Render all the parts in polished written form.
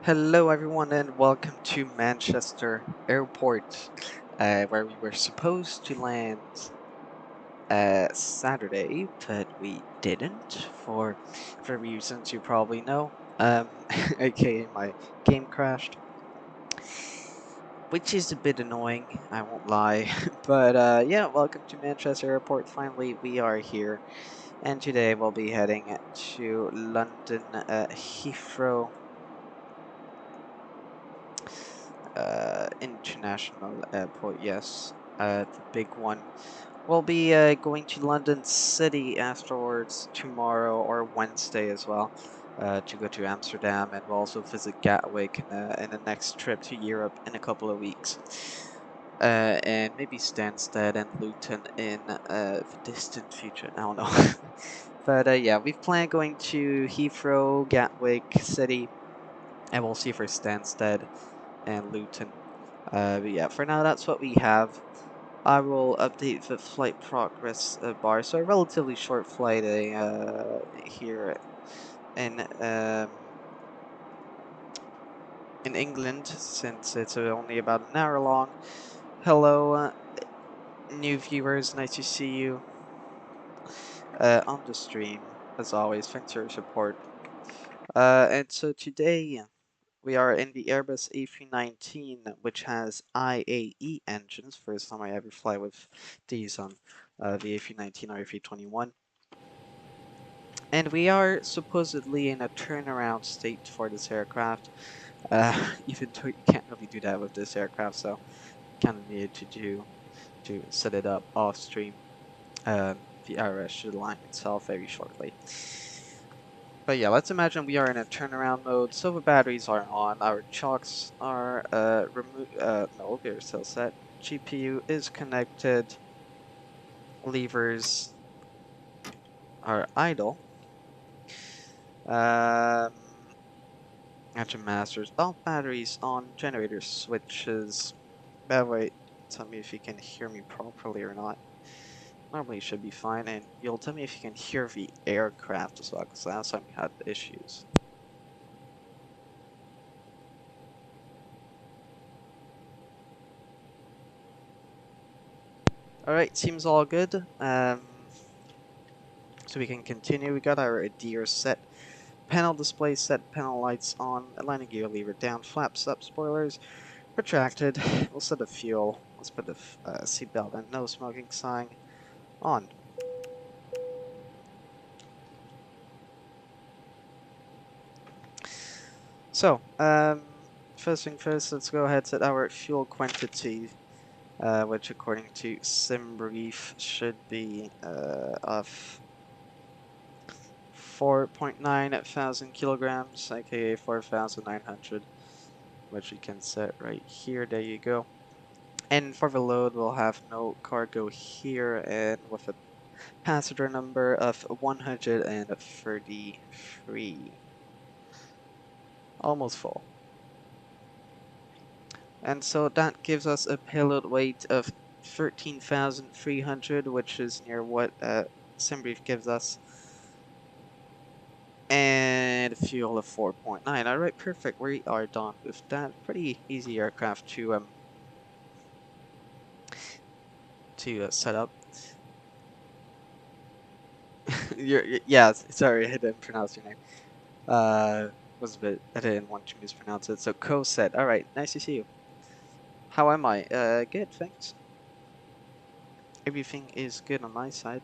Hello, everyone, and welcome to Manchester Airport, where we were supposed to land Saturday, but we didn't for reasons you probably know. aka my game crashed, which is a bit annoying. I won't lie, but yeah, welcome to Manchester Airport. Finally, we are here, and today we'll be heading to London Heathrow. International Airport, yes, the big one. We'll be going to London City afterwards tomorrow or Wednesday as well, to go to Amsterdam, and we'll also visit Gatwick in the next trip to Europe in a couple of weeks. And maybe Stansted and Luton in the distant future. I don't know. But yeah, we've planned going to Heathrow, Gatwick City, and we'll see for Stansted and Luton. But yeah, for now, that's what we have. I will update the flight progress bar. So a relatively short flight here in England, since it's only about an hour long. Hello, new viewers. Nice to see you on the stream. As always, thanks for your support. And so today we are in the Airbus A319, which has IAE engines. First time I ever fly with these on the A319 or A321. And we are supposedly in a turnaround state for this aircraft. Even though you can't really do that with this aircraft, so kind of needed to set it up off stream. The IRS should align itself very shortly. But yeah, let's imagine we are in a turnaround mode. Silver batteries are on. Our chocks are removed. No, they're still set. GPU is connected. Levers are idle. Engine masters. All batteries on. Generator switches. By the way, tell me if you can hear me properly or not. Normally it should be fine, and you'll tell me if you can hear the aircraft as well, because last time we had issues. Alright, seems all good. So we can continue. We got our gear set. Panel display set, panel lights on, landing gear lever down, flaps up, spoilers retracted. We'll set the fuel. Let's put the seatbelt and no smoking sign on. So, first thing first, let's go ahead and set our fuel quantity, which according to SimBrief should be of 4.9 thousand kilograms, aka 4,900, which we can set right here. There you go. And for the load, we'll have no cargo here, and with a passenger number of 133. Almost full. And so that gives us a payload weight of 13,300, which is near what SimBrief gives us. And fuel of 4.9. Alright, perfect. We are done with that. Pretty easy aircraft to set up. Yeah, sorry, I didn't pronounce your name. Was a bit, I didn't want to mispronounce it. So co-set. Alright, nice to see you. How am I? Good, thanks. Everything is good on my side.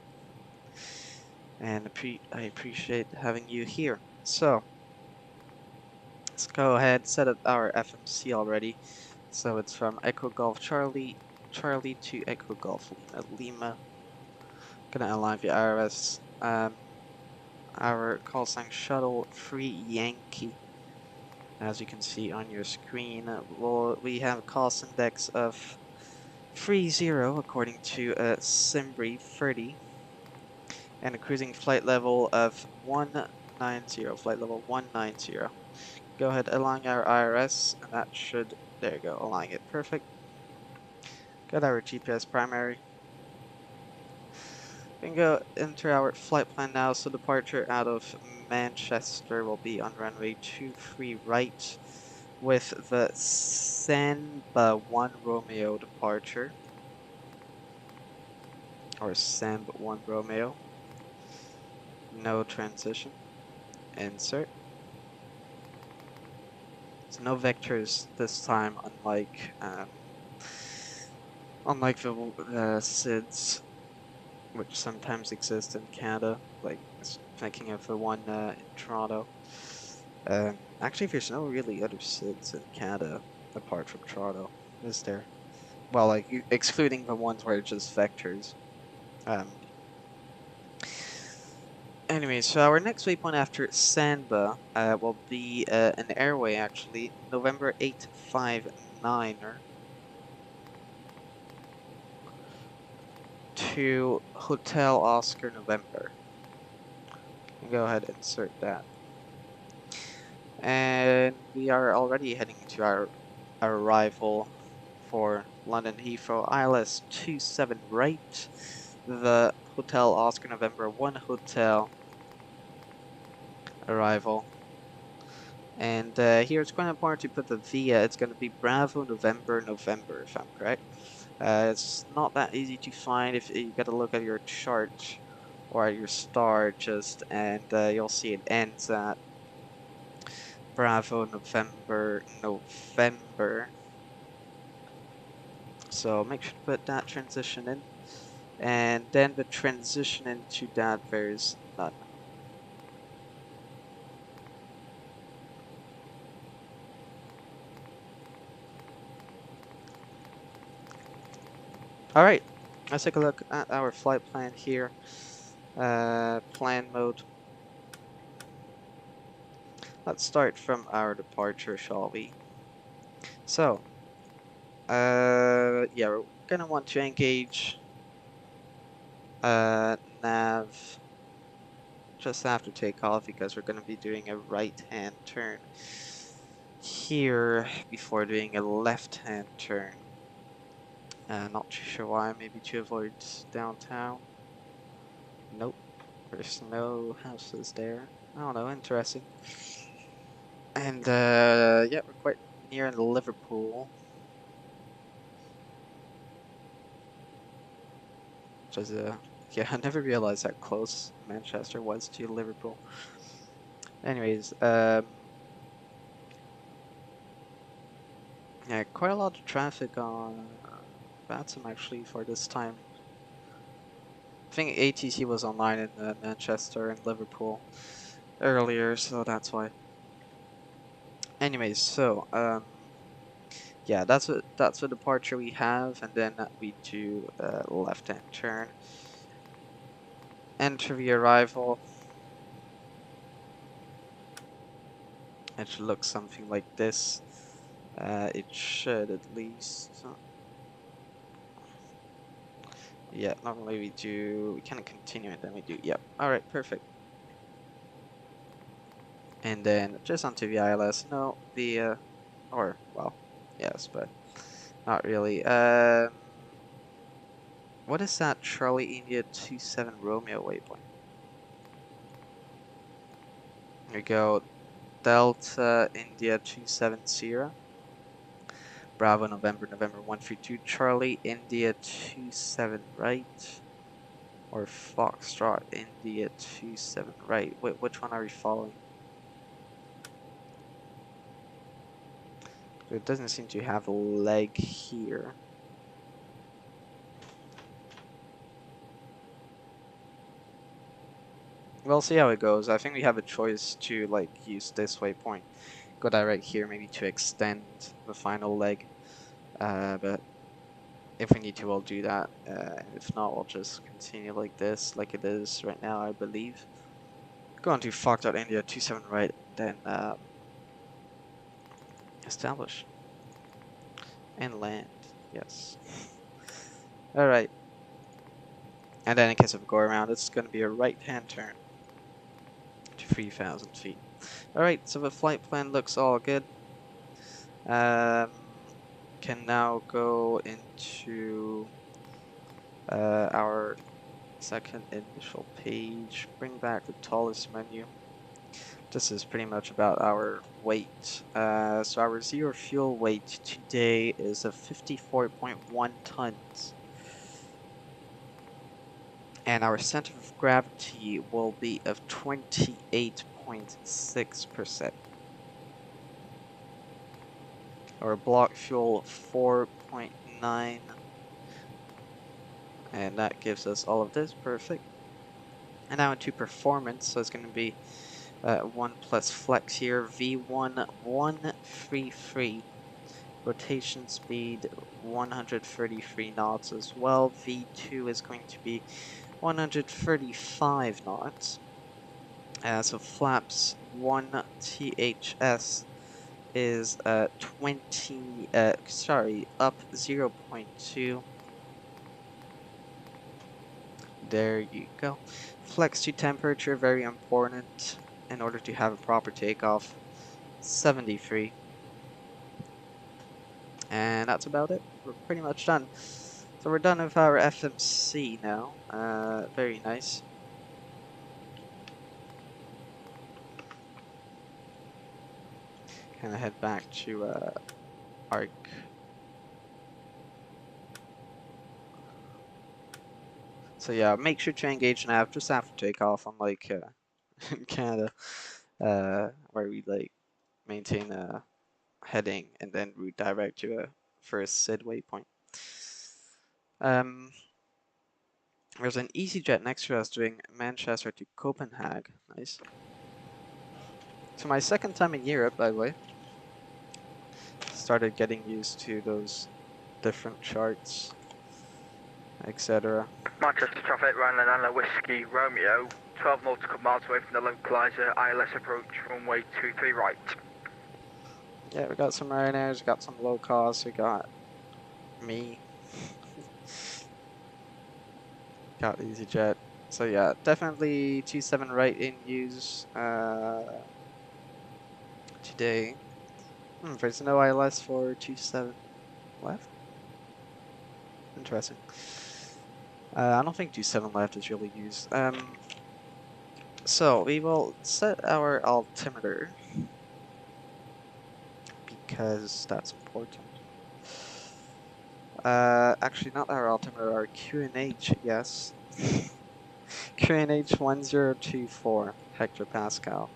And I appreciate having you here. So, let's go ahead, set up our FMC already. So it's from Echo Golf Charlie to Echo Golf Lima. Gonna align the IRS. Our call sign shuttle 3 Yankee. As you can see on your screen, we have a cost index of 30 according to SimBrief 30, and a cruising flight level of 190. Flight level 190. Go ahead, align our IRS, and that should, there you go, align it perfect. Got our GPS primary. We can go enter our flight plan now. So departure out of Manchester will be on runway 23 right. with the Samba 1 Romeo departure, or Samba 1 Romeo. No transition. Insert. So no vectors this time, unlike the SIDS, which sometimes exist in Canada, like thinking of the one in Toronto. Actually, there's no really other SIDS in Canada apart from Toronto, is there? Well, like excluding the ones where it's just vectors. Anyway, so our next waypoint after Samba will be an airway, actually, November 859er to Hotel Oscar November. Go ahead and insert that. And we are already heading to our arrival for London Heathrow, Aylex 27 right, the Hotel Oscar November 1 hotel arrival. And here it's quite important to put the VIA. It's going to be Bravo November November, if I'm correct. It's not that easy to find. If you got to look at your chart or at your star, and you'll see it ends at Bravo November November. So make sure to put that transition in, and then the transition into that there's none. Alright, let's take a look at our flight plan here. Plan mode. Let's start from our departure, shall we? So, yeah, we're gonna want to engage nav just after takeoff because we're gonna be doing a right-hand turn here before doing a left-hand turn. Not too sure why, maybe to avoid downtown. Nope, there's no houses there. I don't know, interesting. And yeah, we're quite near Liverpool. Which is yeah, I never realized how close Manchester was to Liverpool. Anyways, yeah, quite a lot of traffic on VATSIM actually for this time. I think ATC was online in Manchester and Liverpool earlier, so that's why. Anyways, so yeah, that's a departure we have, and then we do a left-hand turn. Enter the arrival. It should look something like this. It should at least. Yeah, normally we kind of continue and then we do, yep. Alright, perfect. And then just onto the ILS, no, or, well, yes, but not really. What is that Charlie India 27 Romeo waypoint? Here we go, Delta India 270. Bravo November November 132 Charlie India 27 right. Or Foxtrot India 27 right. Wait, which one are we following? It doesn't seem to have a leg here. We'll see how it goes. I think we have a choice to like use this waypoint. Go direct here, maybe to extend the final leg. But if we need to, we'll do that. If not, we'll just continue like this, like it is right now, I believe. Go on to Foxtrot India 27 right, then establish. And land, yes. Alright. And then in case of go around, it's going to be a right-hand turn to 3,000 feet. Alright, so the flight plan looks all good. Can now go into our second initial page, bring back the Toliss menu. this is pretty much about our weight. So our zero fuel weight today is of 54.1 tons. And our center of gravity will be of 28.6%. Our block fuel 4.9. And that gives us all of this, perfect. And now into performance, so it's going to be 1 plus flex here, V1 133. Rotation speed 133 knots as well. V2 is going to be 135 knots. So flaps 1 THS is 20, up 0.2. There you go. Flex to temperature, very important in order to have a proper takeoff. 73. And that's about it. We're pretty much done. So we're done with our FMC now. Very nice. Gonna head back to ARC. So yeah, make sure to engage nav just after takeoff, unlike in Canada, where we like maintain a heading and then redirect to a first SID waypoint. There's an EasyJet next to us doing Manchester to Copenhagen. Nice. So my second time in Europe, by the way. Started getting used to those different charts, etc. Manchester traffic, Ryanair Whiskey Romeo, 12 nautical miles away from the localizer, Aylex approach, runway 23 right. Yeah, we got some Ryanairs, got some low cost, we got me. Got EasyJet. So yeah, definitely 27 right in use today. There's no ILS for 27 left. Interesting. I don't think 27 left is really used. So we will set our altimeter because that's important. Actually, not our altimeter, our QNH, yes. QNH 1024 hectopascal.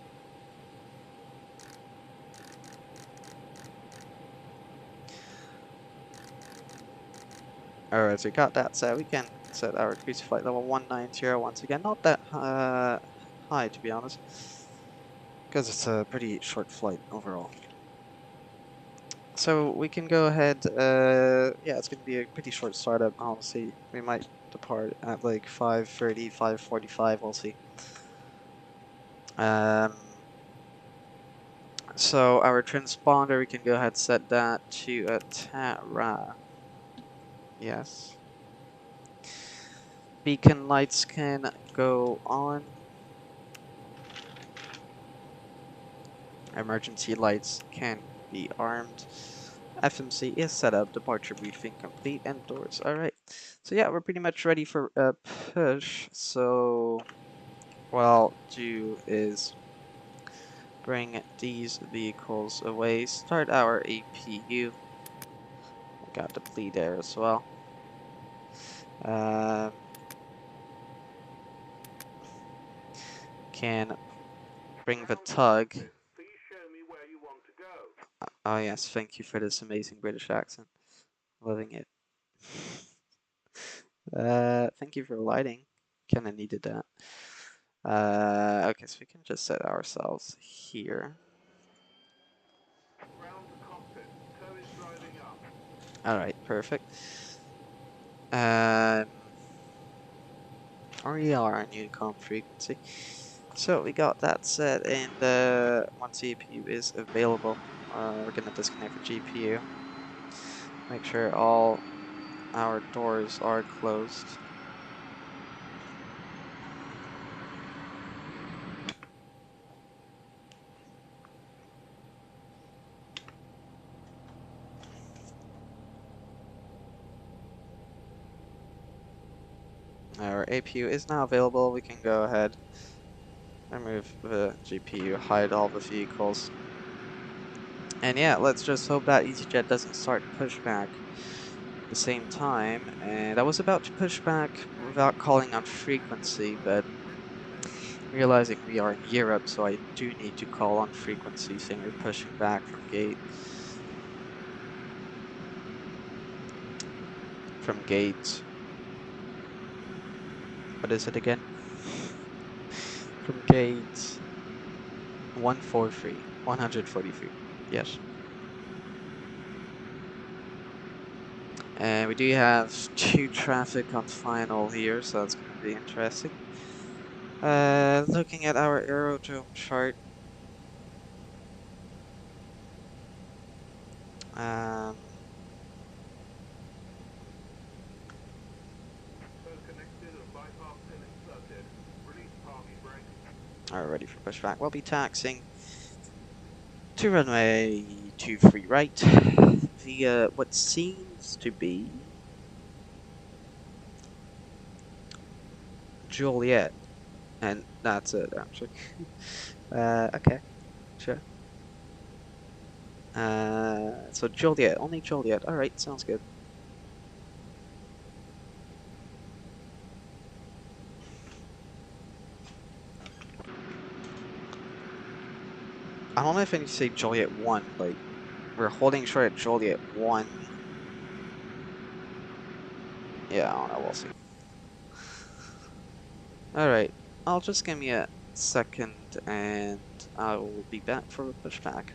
Alright, so we got that set. We can set our cruise flight level 190 once again. Not that high, to be honest, because it's a pretty short flight overall. So we can go ahead, yeah, it's going to be a pretty short startup, honestly. We might depart at like 5:30, 5:45, we'll see. So our transponder, we can go ahead and set that to a Tara. Yes. Beacon lights can go on. Emergency lights can be armed. FMC is set up, departure briefing complete, and doors. Alright. So yeah, we're pretty much ready for a push. So what I'll do is bring these vehicles away, start our APU. I got the bleed there as well. Can bring the tug. Oh yes, thank you for this amazing British accent. Loving it. Thank you for lighting. Kinda needed that. Okay, so we can just set ourselves here. Alright, perfect. RER on Unicom frequency. So we got that set, and once the APU is available, we're gonna disconnect the GPU. Make sure all our doors are closed. Our APU is now available. We can go ahead Remove the GPU, hide all the vehicles. And yeah, let's just hope that EasyJet doesn't start pushback at the same time. And I was about to push back without calling on frequency, but realizing we are in Europe, so I do need to call on frequency saying we're pushing back from gate. What is it again? From gate 143. Yes. And we do have 2 traffic on final here, so that's going to be interesting. Looking at our aerodrome chart. Um, Alright, ready for pushback. We'll be taxing to runway 23 right via what seems to be Juliet. And that's it, actually. Okay, sure. So Juliet, only Juliet. Alright, sounds good. I don't know if I need to say Juliet 1, like, we're holding short at Juliet 1. Yeah, I don't know, we'll see. Alright, I'll just give me a second and I will be back for a pushback.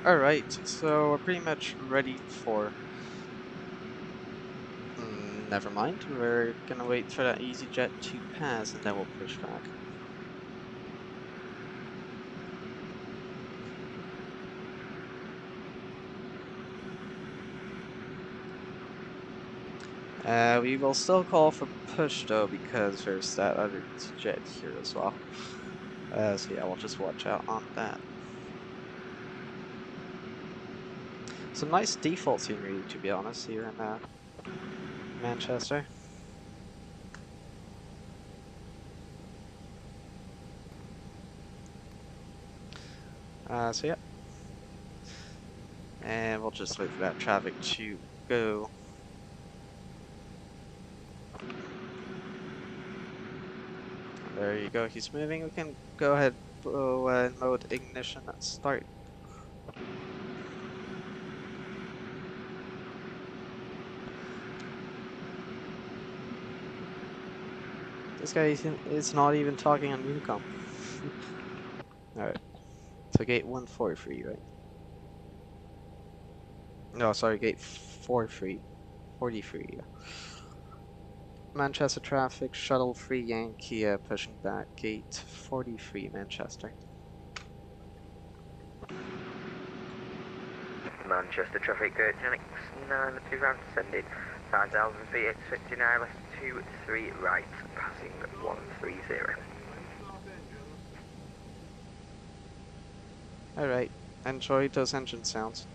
Alright, so we're pretty much ready for... never mind, we're gonna wait for that EasyJet to pass and then we'll push back. We will still call for push though because there's that other EasyJet here as well. So yeah, we'll just watch out on that. Some nice default scenery, to be honest, here in Manchester. So yeah. And we'll just wait for that traffic to go. There you go, he's moving. We can go ahead and mode ignition and start. This guy is not even talking on Unicom. Alright, so gate 143, right? No, sorry, gate 43. 43, yeah. Manchester traffic, shuttle 3 Yankee pushing back, gate 43 Manchester. Manchester traffic, Aylex 925 descending, 5,000 feet, expecting Aylex 23 right, passing 130. Alright, enjoy those engine sounds.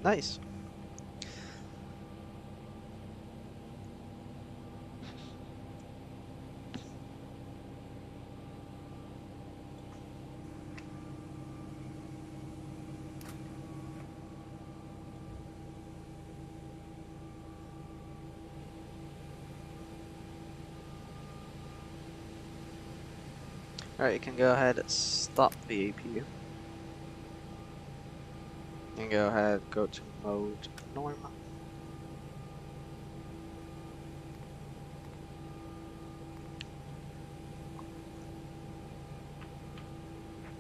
Nice. Alright, you can go ahead and stop the APU. And go ahead, go to mode normal.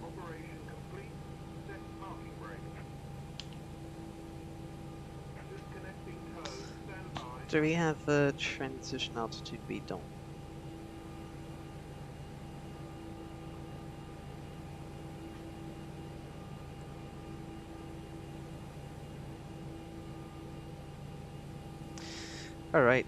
Operation complete. Set parking brake. Disconnecting code. Stand by. Do we have a transition altitude? We don't. Alright.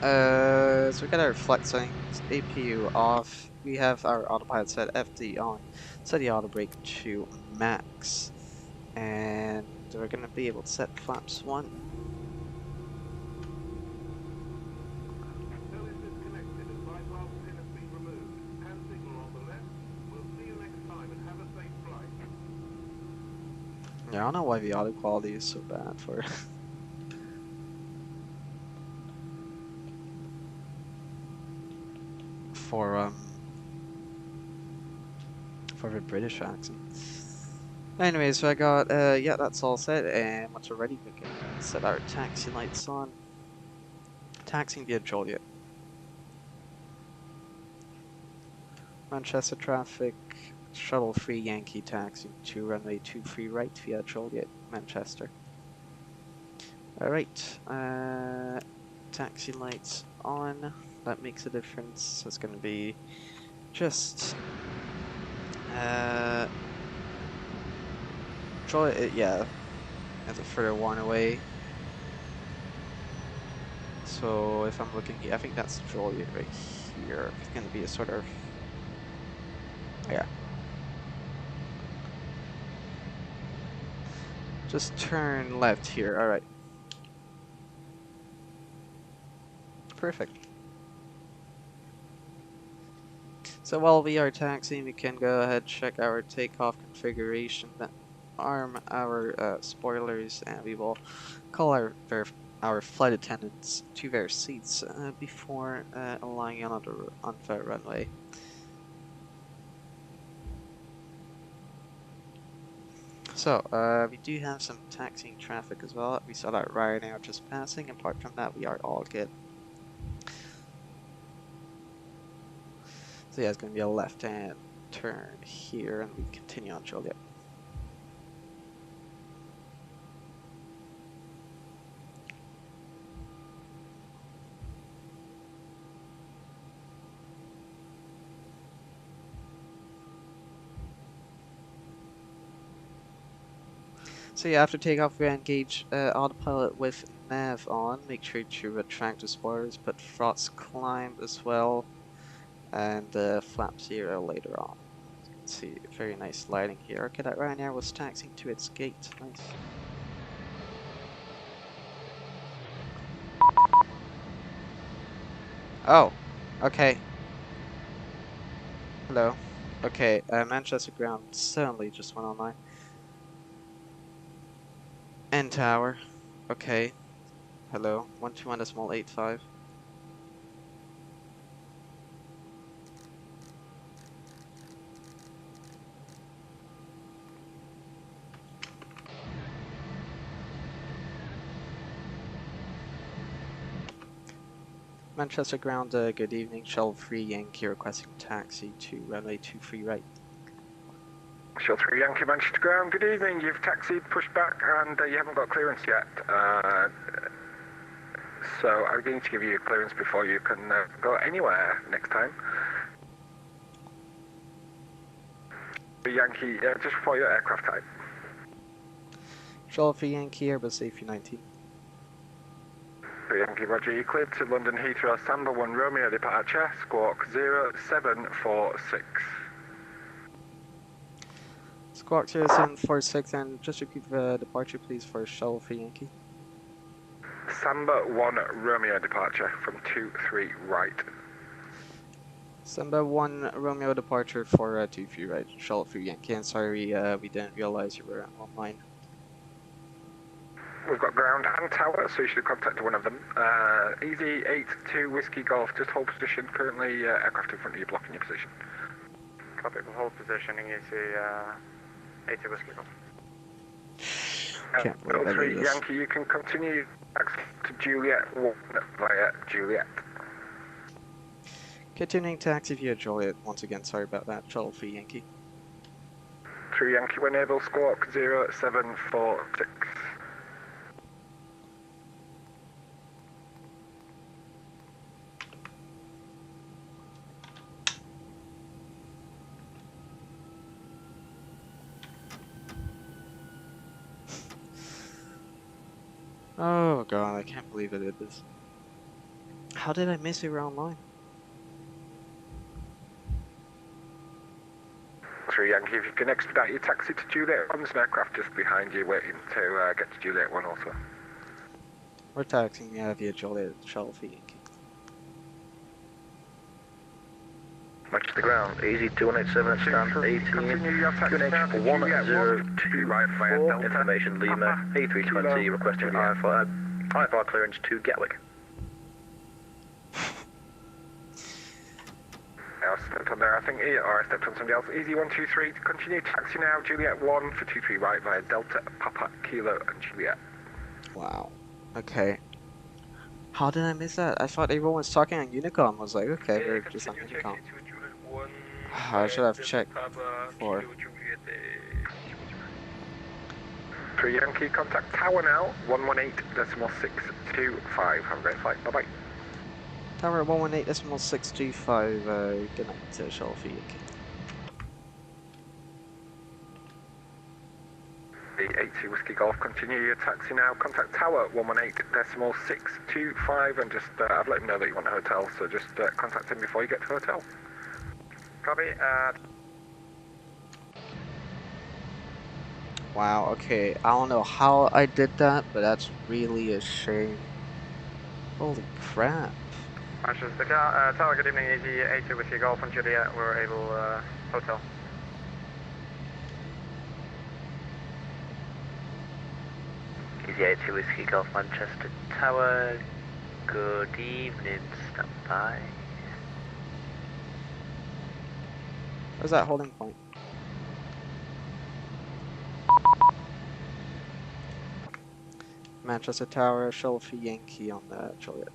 So we got our flex settings, APU off. We have our autopilot set FD on. Set the auto brake to max. And we're gonna be able to set flaps 1. Toliss is connected and bypass pin has been removed. Hand signal on the left. We'll see you next time and have a safe flight. Yeah, I don't know why the audio quality is so bad for for the British accent. Anyway, so I got yeah, that's all set, and once we're ready, we can set our taxi lights on. Taxiing via Joliet. Manchester traffic, shuttle 3 Yankee taxi to runway 23 right via Joliet, Manchester. Alright, taxi lights on. That makes a difference. So it's going to be just Joliet, yeah. and the further one away. So if I'm looking here, I think that's Joliet right here. It's going to be a sort of, yeah. Just turn left here. All right. Perfect. So while we are taxiing, we can go ahead and check our takeoff configuration, then arm our spoilers, and we will call our flight attendants to their seats before allowing on the runway. So we do have some taxiing traffic as well. We saw that Ryanair just passing. Apart from that, we are all good. So yeah, it's going to be a left-hand turn here, and we continue on Joliet. So yeah, after takeoff, we engage autopilot with nav on. Make sure to retract the spoilers, put throttle climb as well, and flap 0 later on. As you can see, very nice lighting here. Okay, that Ryanair was taxiing to its gate. Nice. Oh, okay. Hello. Okay, Manchester ground suddenly just went online. End tower. Okay. Hello. 121.85. Manchester ground, good evening. Shell 3 Yankee requesting taxi to runway 23 right. Shell 3 Yankee Manchester ground, good evening. You've taxied, pushed back, and you haven't got clearance yet. So I'm going to give you clearance before you can go anywhere next time. Yankee, just for your aircraft type. Shell 3 Yankee Airbus A319. Yankee Roger, you cleared to London Heathrow, Samba 1 Romeo departure, squawk 0746. Squawk 0746, and just repeat the departure please for Shell 3 Yankee. Samba 1 Romeo departure from 23 right. Samba 1 Romeo departure for 23 right, Shell 3 Yankee, and sorry we didn't realize you were online. We've got ground and tower, so you should have contacted one of them. Easy 82 Whiskey Golf, just hold position. Currently, aircraft in front of you blocking your position. Copy, hold positioning, easy 82 Whiskey Golf. Can't believe that 3 is. Yankee, you can continue to Juliet 1 via Juliet. Continuing taxi via Joliet, once again, sorry about that, Shell 3 Yankee. 3 Yankee, when able, squawk 0746. Oh god, I can't believe I did this. How did I miss you online? 3 Yankee, if you can expedite your taxi to Juliet 1, there's an aircraft just behind you waiting to get to Juliet 1 also. We're taxiing via Joliet, Shell 3 Yankee. Manchester ground, easy 2187 stand 18, QNH 102 right via Delta. information Lima, A320 requesting IFR clearance to Gatwick. I stepped on there, I think, or I stepped on somebody else. Easy 123, continue taxi now, Juliet 1 for 23 right via Delta, Papa, Kilo and Juliet. Wow. Okay. How did I miss that? I thought everyone was talking on Unicom. I was like, okay, we're just on Unicom. I should have checked before. 3 Yankee, contact Tower now, 118.625. Have a great flight, bye bye. Tower 118.625, good night to Shell 3 Yankee. 82 Whiskey Golf, continue your taxi now. Contact Tower 118.625 and just, I've let him know that you want a hotel, so just contact him before you get to the hotel. Copy. Wow, okay, I don't know how I did that, but that's really a shame. Holy crap. Manchester Tower, good evening, EG82 Whiskey Golf and Juliet, we're able, hotel. EG82 Whiskey Golf Manchester Tower, good evening, stand by. Where's that holding point? Manchester Tower, Shelfie Yankee on the Juliet.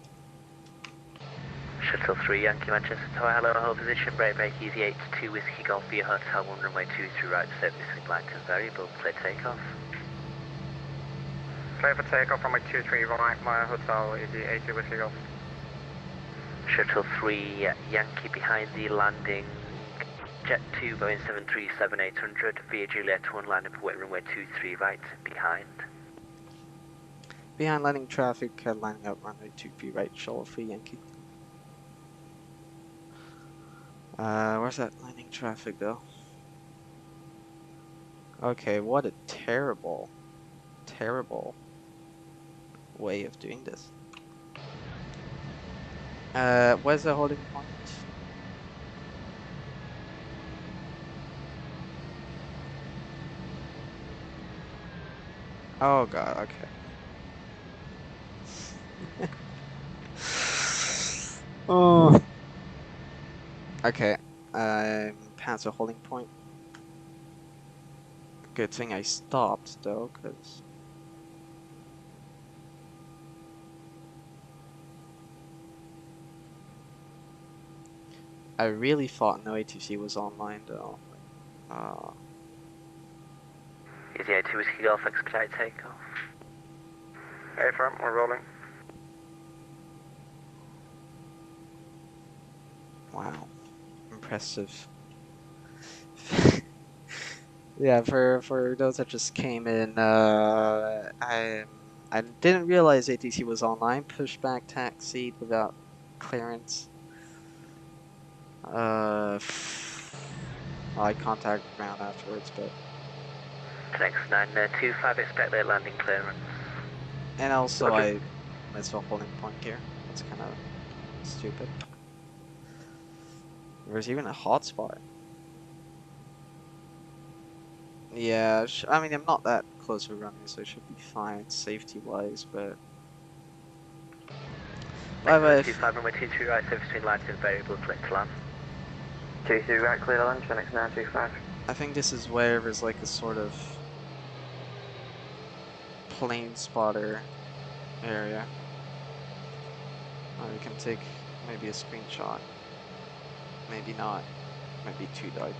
Shuttle 3 Yankee Manchester Tower, hello, hold position, break EG82 Whiskey Golf via Hotel 1 runway 23 right, service with light and variable, clear takeoff. Clear for takeoff from 23 right, my hotel, EG82 Whiskey Golf. Shuttle 3 Yankee behind the landing, Jet 2 Boeing 737-800 via Juliet 1 line up away runway 23 right, behind. Behind landing traffic, lining up runway 23 right, Shelfie Yankee. Where's that landing traffic though? Okay, what a terrible way of doing this. Where's the holding point? Oh god, okay. Oh. Okay, I'm past the holding point. Good thing I stopped though, cause I really thought no ATC was online though. EG82 Whiskey Golf expedite takeoff. Hey, firm, we're rolling. Wow, impressive. Yeah, for those that just came in, I didn't realize ATC was online. Pushback taxi without clearance. I contacted ground afterwards, but Next 925, expect late landing clearance. and also I missed a holding point here. That's kind of stupid. There's even a hotspot. Yeah, I mean I'm not that close to running, so it should be fine safety-wise, but. Bye-bye. 25 runway 23 right, service between lights and variable, clear to land. 23 right, clear to land, next 925. I think this is where there's like a sort of plane spotter area. Oh, you can take maybe a screenshot. Maybe not. Might be too dark.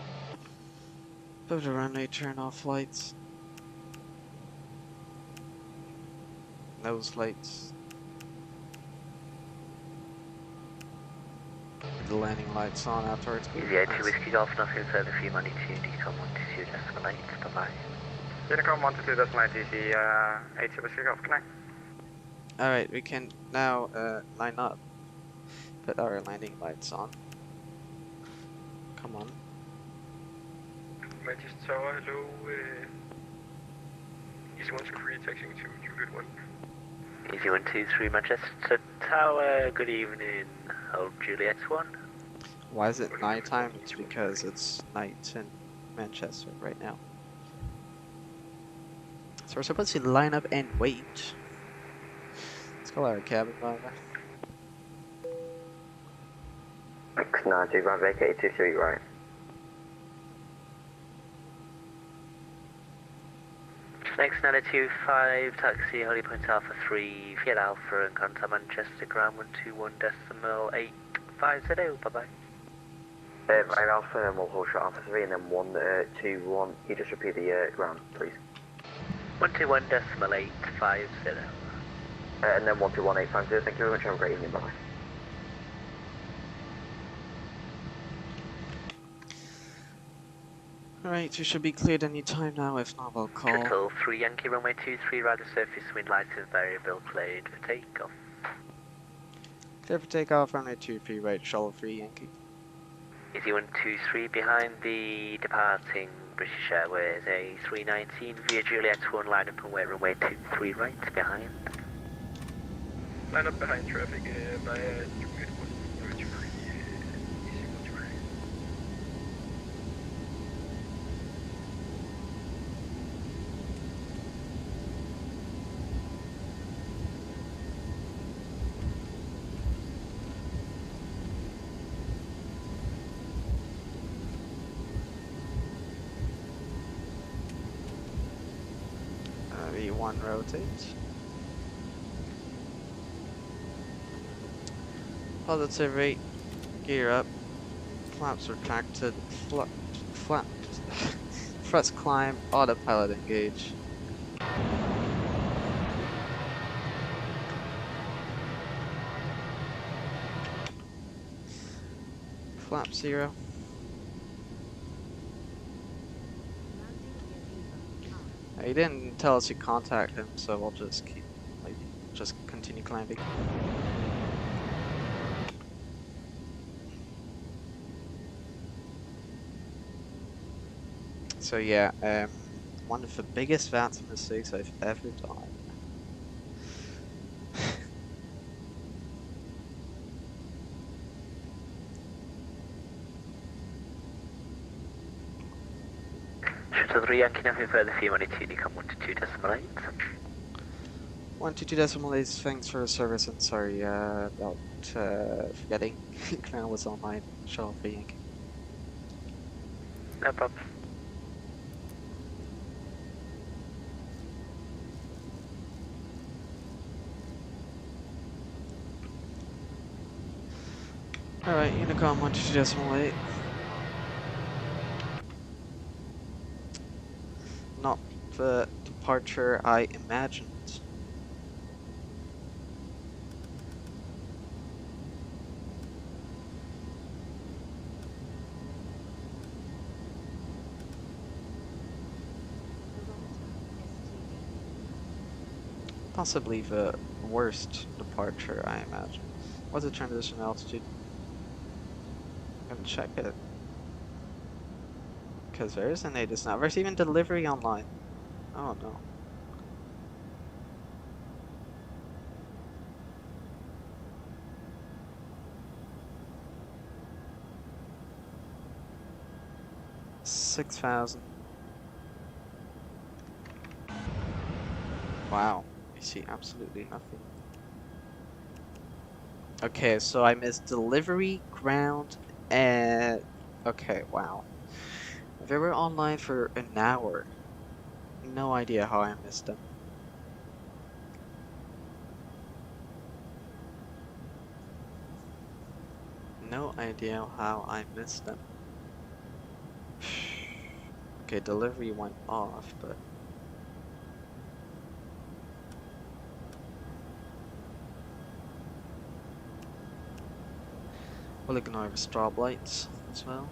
Go to runway, turn off lights. Nose lights. The landing lights on afterwards. EG82 Whiskey Golf, nothing further for humanity, Unicom 122.8, bye-bye. Unicom 122.8, EG82 Whiskey Golf, connect. Alright, we can now line up. Put our landing lights on. Come on. Manchester Tower, hello. Easy 123 taxiing to Juliet 1. Easy 123 Manchester Tower, good evening. Hold Juliet 1. Why is it nighttime? It's because it's night in Manchester right now. So we're supposed to line up and wait. Let's call our cabin driver. X925, vacate 23 right. Next 925, taxi Holy Point Alpha 3, Fiat Alpha and contact Manchester ground 121.850, bye-bye. Air Alpha and we'll hold short Alpha 3 and then 121, you just repeat the ground please. 121.850. And then 121.850, thank you very much, have a great evening, bye bye. Alright, you should be cleared any time now, if not I'll call. Shuttle 3 Yankee runway 23, radar surface wind lights and variable, cleared for takeoff. Clear for takeoff, runway 23 right, shuttle 3 Yankee. Easy 123 behind the departing British Airways A319 via Juliet 1, line up and wait runway 23 right behind. Line up behind traffic via Juliet 1, easy 123. V1 rotate. Positive rate, gear up, flaps retracted, thrust climb, autopilot engage. Flap 0. He didn't tell us to contact him, so we'll just continue climbing. So yeah, one of the biggest VATSIM mistakes I've ever done. Shuttle 3 Yankee, nothing further for you on a 2 decom 122.8. 122.8, thanks for the service, and sorry about forgetting Crown was online. Shuttle 3 Yankee. No problem. Alright, Unicom 122.8. Not the departure I imagined. Possibly the worst departure I imagine. What's the transition altitude? I'm gonna check it. Because there isn't a just now. There's even delivery online. Oh no. $6,000. Wow. I see absolutely nothing. Okay, so I missed delivery, ground, and... Okay, wow. They were online for an hour. No idea how I missed them. No idea how I missed them. Okay, delivery went off, but... We'll ignore the strobe lights as well.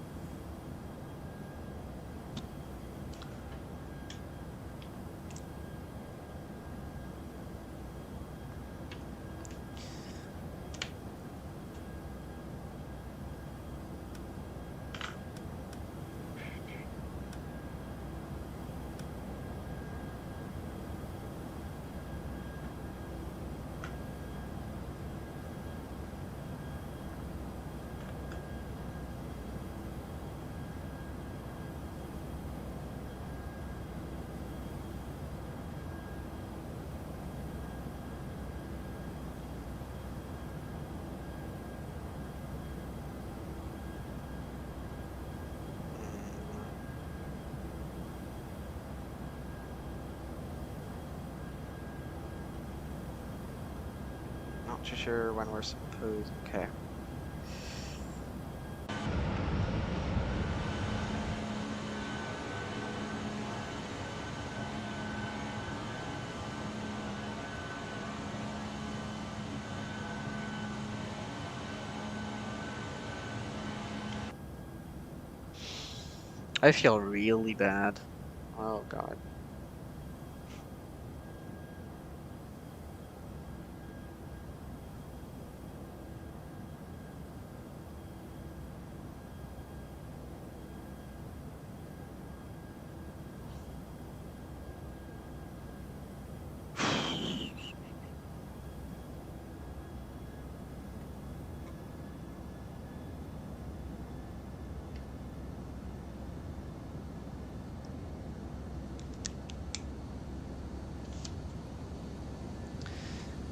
Not too sure when we're supposed. Okay. I feel really bad. Oh god.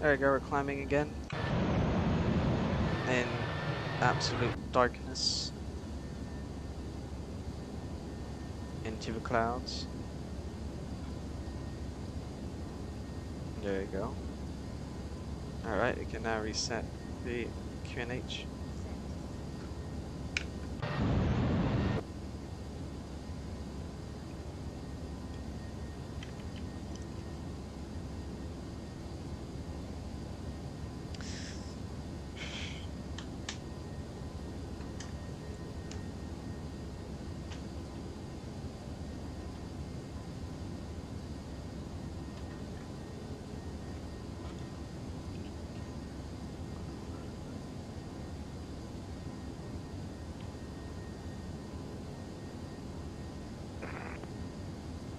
There we go, we're climbing again. In absolute darkness. Into the clouds. There you go. Alright, we can now reset the QNH.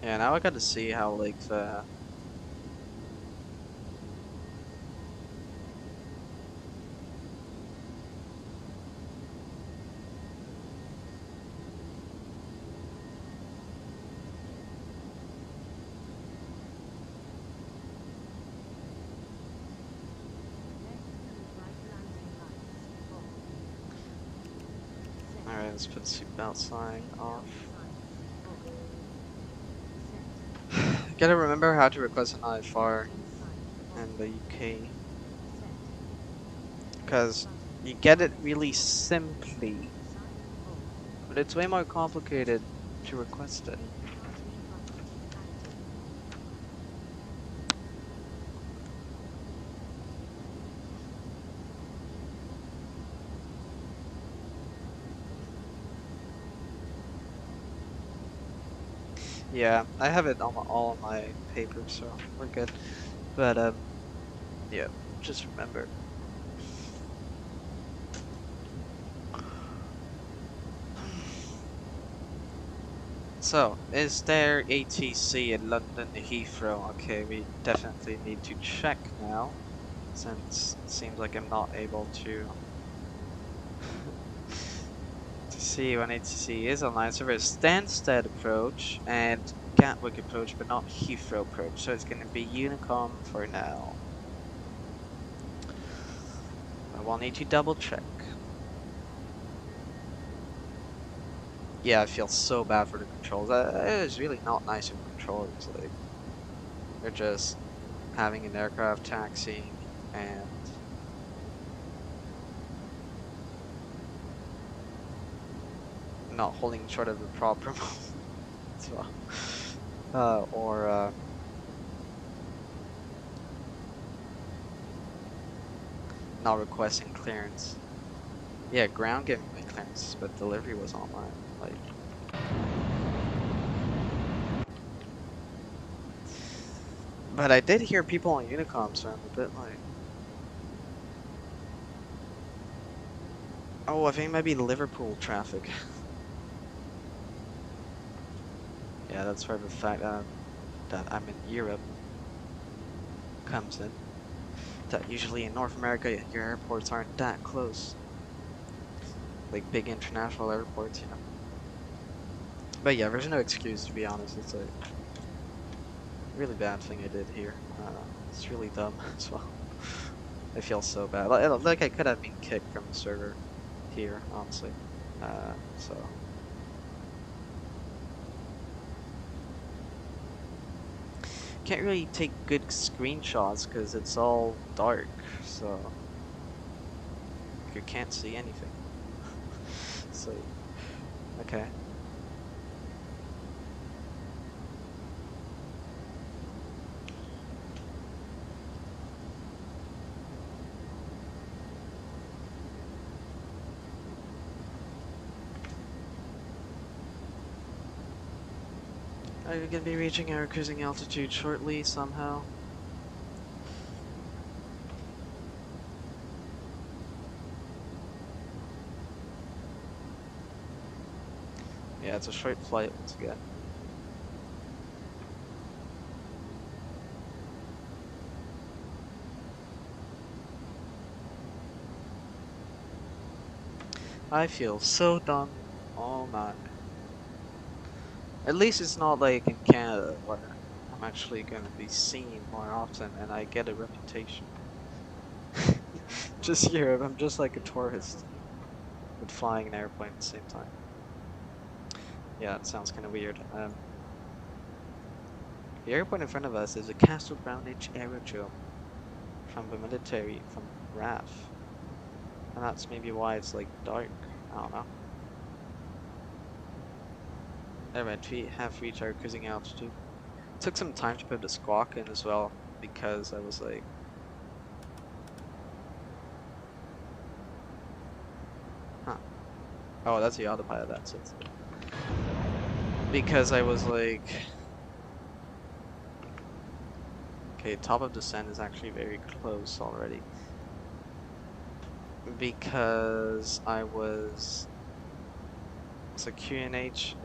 Yeah, now I gotta see how like the Alright, let's put the seatbelt sign off. Gotta remember how to request an IFR in the UK. Because you get it really simply, but it's way more complicated to request it. Yeah, I have it on all of my papers, so we're good. But yeah, just remember. So, is there ATC in London Heathrow? Okay, we definitely need to check now, since it seems like I'm not able to see when ATC is online. So there's Stansted approach and Gatwick approach, but not Heathrow approach. So it's going to be Unicom for now. I will need to double check. Yeah, I feel so bad for the controls. It is really not nice of controllers. Like, they're just having an aircraft taxiing and not holding short of the proper as well. Or not requesting clearance. Yeah, ground giving me clearance, but delivery was online. Like, but I did hear people on Unicom, so I'm a bit like, oh, I think it might be Liverpool traffic. Yeah, that's where the fact that I'm in Europe comes in. That usually in North America, your airports aren't that close. Like big international airports, you know. But yeah, there's no excuse, to be honest. It's a really bad thing I did here. It's really dumb as well. I feel so bad. Like I could have been kicked from the server here, honestly. So. Can't really take good screenshots because it's all dark, so you can't see anything. So, okay. Are we gonna be reaching our cruising altitude shortly somehow? Yeah, it's a short flight once again. I feel so done. Oh man. At least it's not like in Canada where I'm actually going to be seen more often and I get a reputation. Just Europe, I'm just like a tourist with flying an airplane at the same time. Yeah, it sounds kind of weird. The airport in front of us is a Castle Brownage aerodrome from the military, from RAF. And that's maybe why it's like dark. I don't know. Alright, we have reached our cruising altitude. Took some time to put the squawk in as well because I was like, huh. Oh, that's the autopilot, that's it. Because I was like, okay, top of descent is actually very close already. Because I was, so QNH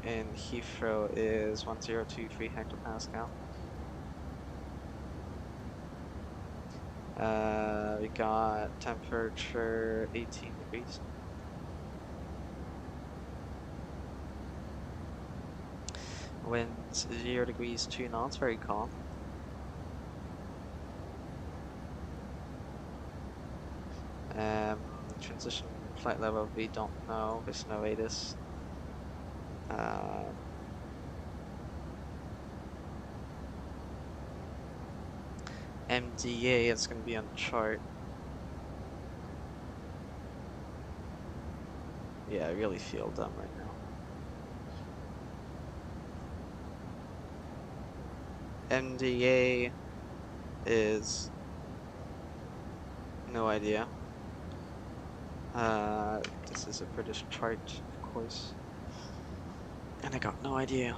in Heathrow is 1023 hectopascal. We got temperature 18 degrees. Winds 0 degrees 2 knots, very calm. Transition flight level we don't know, there's no ATIS. MDA is going to be on the chart. Yeah, I really feel dumb right now. MDA is no idea. This is a British chart, of course. And I got no idea.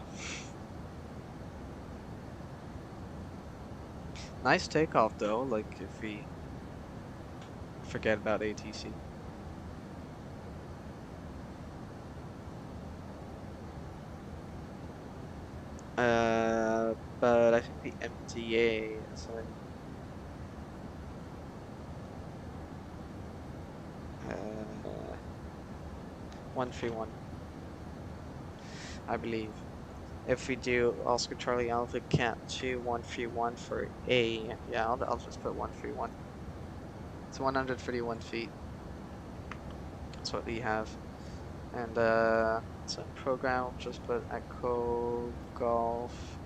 Nice takeoff though, like if we forget about ATC. But I think the MTA is like 131, I believe. If we do Oscar Charlie Alpha Cat 2 131 for A, yeah, I'll just put 131. It's 131 feet. That's what we have. And so in program, just put Echo Golf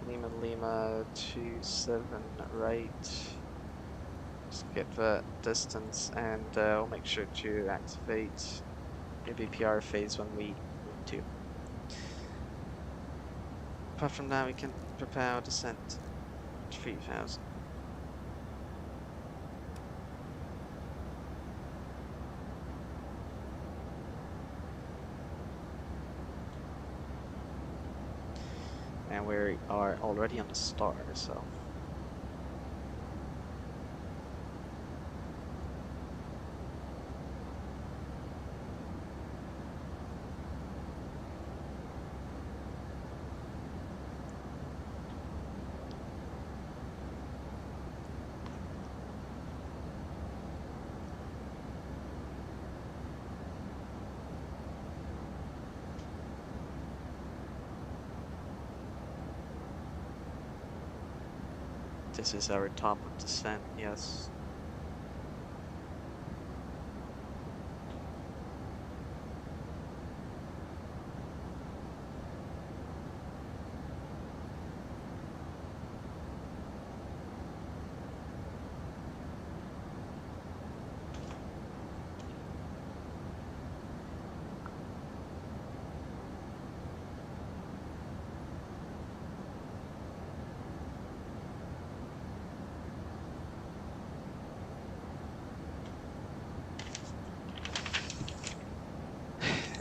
Lima Lima 27 right. Just get the distance, and we'll make sure to activate the BPR phase when we need to. Apart from that, we can prepare our descent 3000. And we are already on the star, so. This is our top of descent, yes.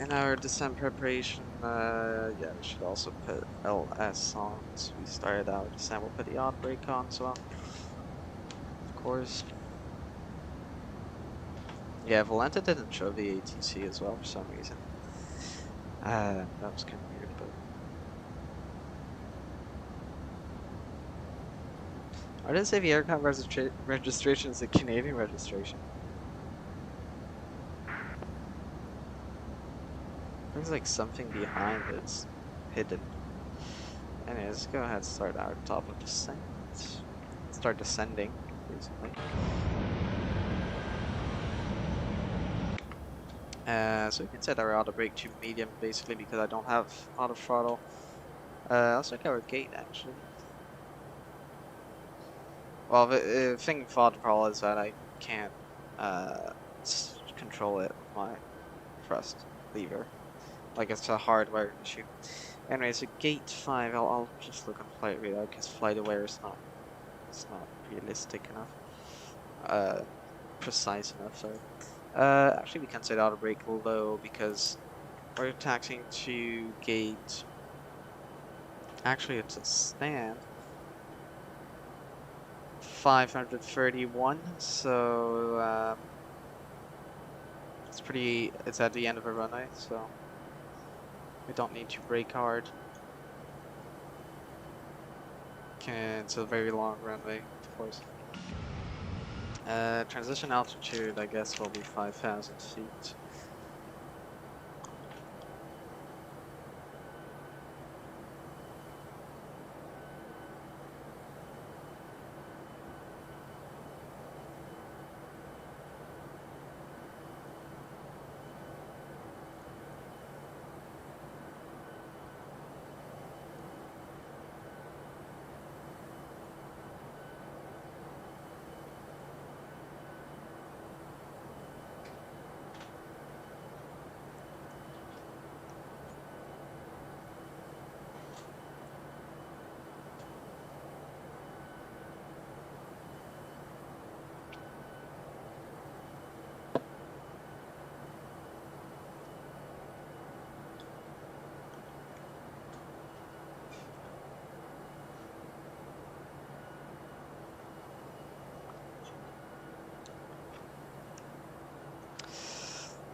In our descent preparation, yeah, we should also put LS on. So we started our descent. We'll put the odd brake on as well, of course. Yeah, Volanta didn't show the ATC as well for some reason. That was kind of weird, but. Why does it say the aircraft registration is a Canadian registration? There's like something behind it's hidden. Anyways, let's go ahead and start our top of descent. Start descending, basically. So we can set our auto brake to medium, basically, because I don't have auto throttle. Let's check our gate, actually. Well, the thing with auto throttle is that I can't control it with my thrust lever. Like, it's a hardware issue. Anyways, so gate 5, I'll just look on flight radar, because flight aware is not, it's not realistic enough. Precise enough, sorry. Actually, we can set auto brake low, because we're taxiing to gate... Actually, it's a stand. 531, so it's at the end of a runway, so we don't need to brake hard. It's a very long runway, of course. Transition altitude, I guess, will be 5,000 feet.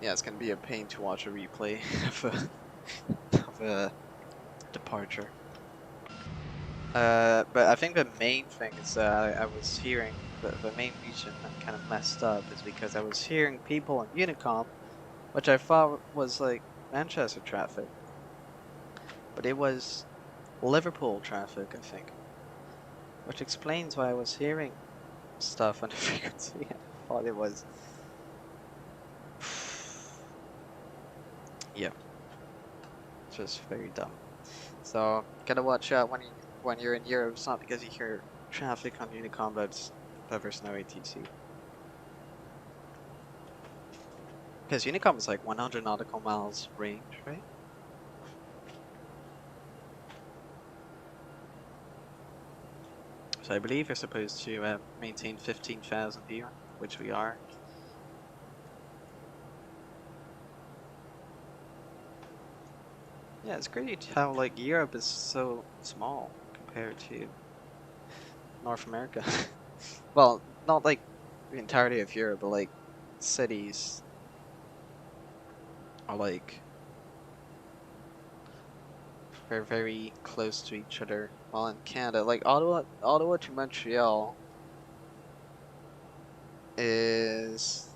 Yeah, it's gonna be a pain to watch a replay of a departure. But I think the main thing is that I was hearing, the main reason I kind of messed up is because I was hearing people on Unicom, which I thought was like Manchester traffic, but it was Liverpool traffic, I think, which explains why I was hearing stuff on the frequency. I thought it was... Yeah, just very dumb. So gotta watch out when you're in Europe. It's not because you hear traffic on Unicom, but it's that there's no ATC. Because Unicom is like 100 nautical miles range, right? So I believe you're supposed to maintain 15,000 here, which we are. Yeah, it's great how like Europe is so small compared to North America. Well, not like the entirety of Europe, but like cities are like very, very close to each other. While in Canada, like Ottawa to Montreal is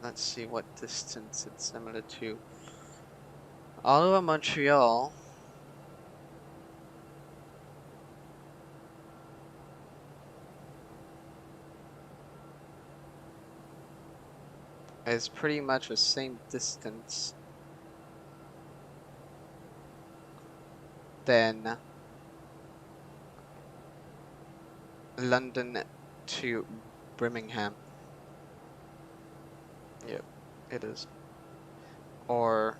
let's see what distance it's similar to. Ottawa, Montreal is pretty much the same distance than London to Birmingham. Yep, it is. Or,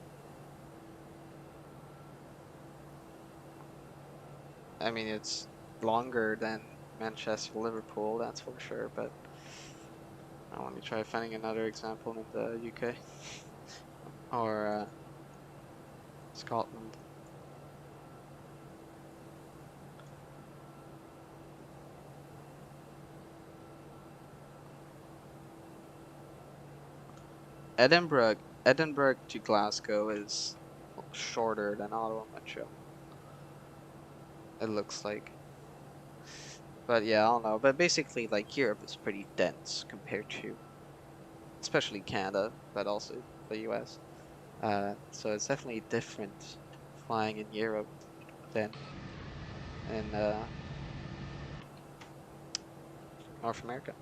I mean, it's longer than Manchester, Liverpool, that's for sure, but let me try finding another example in the UK or Scotland. Edinburgh to Glasgow is shorter than Ottawa Metro. It looks like. But yeah, I don't know. But basically, like, Europe is pretty dense compared to, especially Canada, but also the US. So it's definitely different flying in Europe than in North America.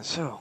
So.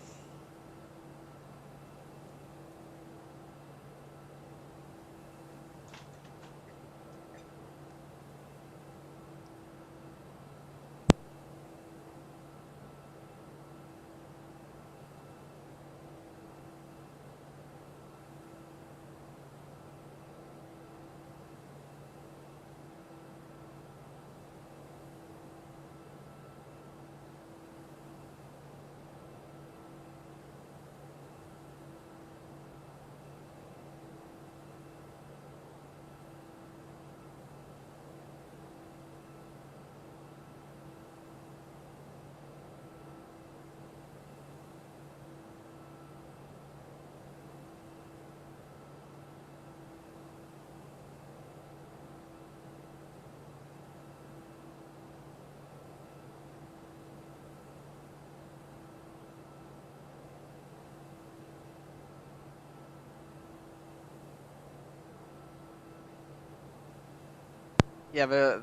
Yeah, the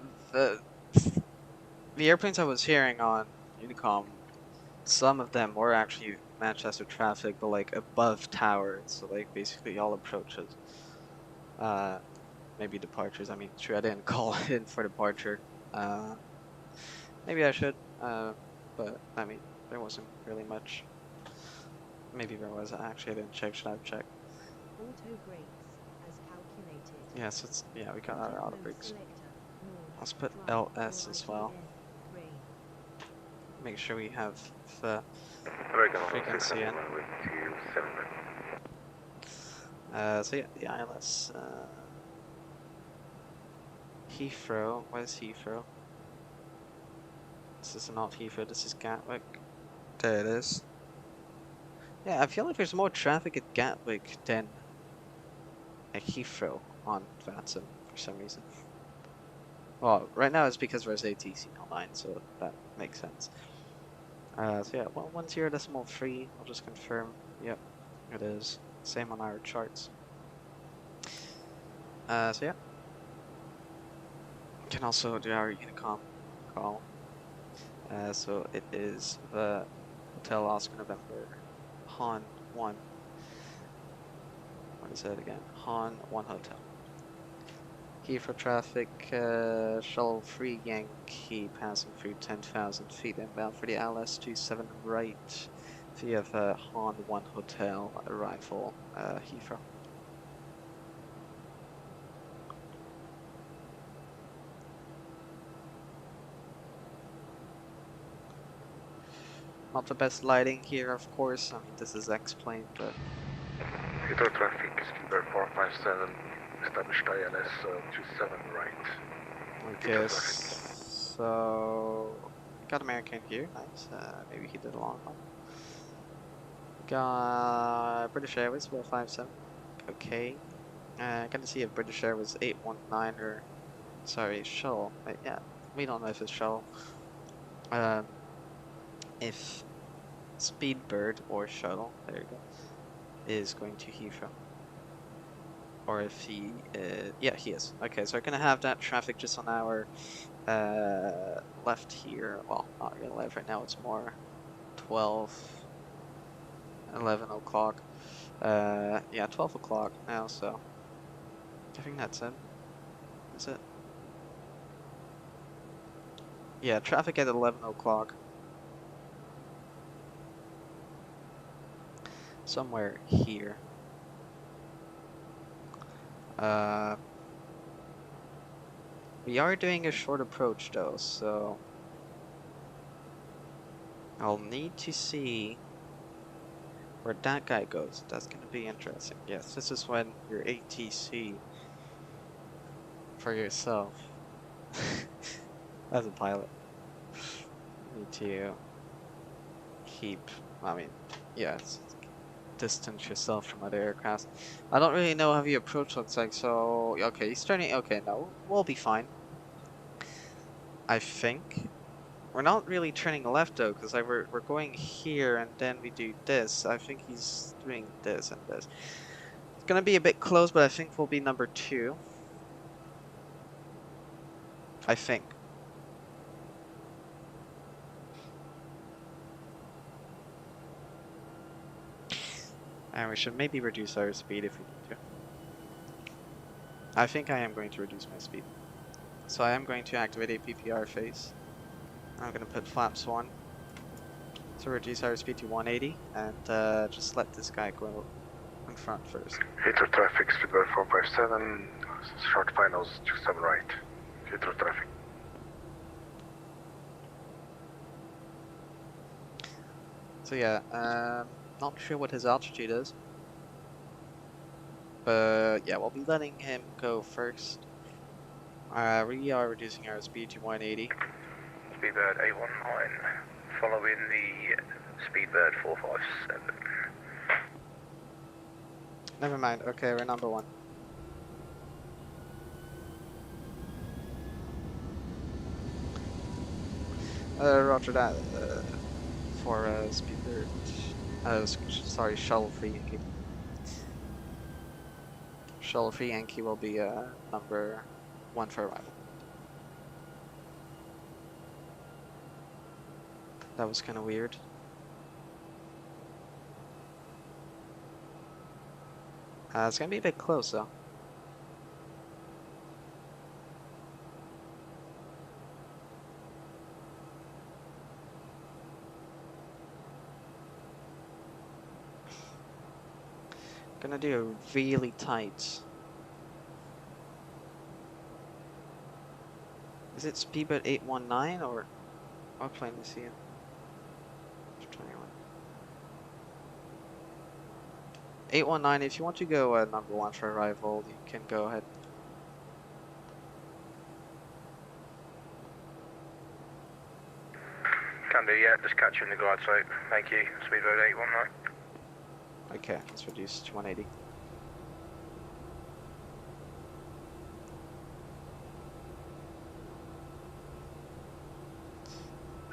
airplanes I was hearing on Unicom, some of them were actually Manchester traffic, but like above towers, so like basically all approaches. Maybe departures. I mean, true, I didn't call in for departure. Maybe I should. But I mean, there wasn't really much. Maybe there was. Actually, I didn't check. Should I have checked? Auto brakes as calculated. Yes, yeah, we got our auto brakes. Let's put Drive LS as well. Make sure we have the frequency in. So yeah, the ILS. Heathrow. Where's Heathrow? This is not Heathrow. This is Gatwick. There it is. Yeah, I feel like there's more traffic at Gatwick than at Heathrow on VATSIM for some reason. Well, right now it's because there's ATC online, so that makes sense. So yeah, 10.3, I'll just confirm. Yep, it is. Same on our charts. So yeah. You can also do our Unicom call. So it is the Hotel Oscar November Han 1. What is it again? Han 1 Hotel. Heathrow traffic, shuttle 3 Yankee passing through 10,000 feet inbound for the LS27 right via the Han 1 Hotel arrival, Heathrow. Not the best lighting here, of course. I mean, this is X-plane, but... Heathrow traffic, Speedbird 457, established ILS 27 right. Okay, so... Got American here, nice. Maybe he did a long one. Got British Airways 457, okay. Gonna see if British Airways 819 or... Sorry, shuttle. Yeah, we don't know if it's shuttle. If Speedbird or shuttle, there you go, is going to Heathrow. Or if he, yeah, he is. Okay, so we're gonna have that traffic just on our left here. Well, not really left right now, it's more 12, 11 o'clock. Yeah, 12 o'clock now, so I think that's it. Is it? Yeah, traffic at 11 o'clock. Somewhere here. We are doing a short approach though, so I'll need to see where that guy goes. That's going to be interesting. Yes, this is when your ATC for yourself as a pilot. You need to keep, I mean, yes, distance yourself from other aircraft. I don't really know how the approach looks like, so okay, he's turning. Okay, no, we'll be fine. I think we're not really turning left though, because we're going here and then we do this. I think he's doing this and this. It's gonna be a bit close, but I think we'll be number 2. I think. And we should maybe reduce our speed if we need to. I think I am going to reduce my speed. So I am going to activate a PPR phase. I'm going to put flaps 1 to reduce our speed to 180 and just let this guy go in front first. Heathrow traffic, speedbird 457, short finals 27 right. Heathrow traffic. So yeah, not sure what his altitude is. But yeah, we'll be letting him go first. We are reducing our speed to 180. Speedbird 819, following the Speedbird 457. Never mind, okay, we're number 1. Roger that, for Speedbird, sorry, Shuttle Free Yankee. Shuttle Free Yankee will be number 1 for arrival. That was kind of weird. It's gonna be a bit close though. Gonna do a really tight. Is it Speedbird 819 or what plane is he in? 21. 819, if you want to go number 1 for arrival, you can go ahead. Can do, yeah, just catch you in the glide slope. Thank you, Speedbird 819. Okay, let's reduce to 180.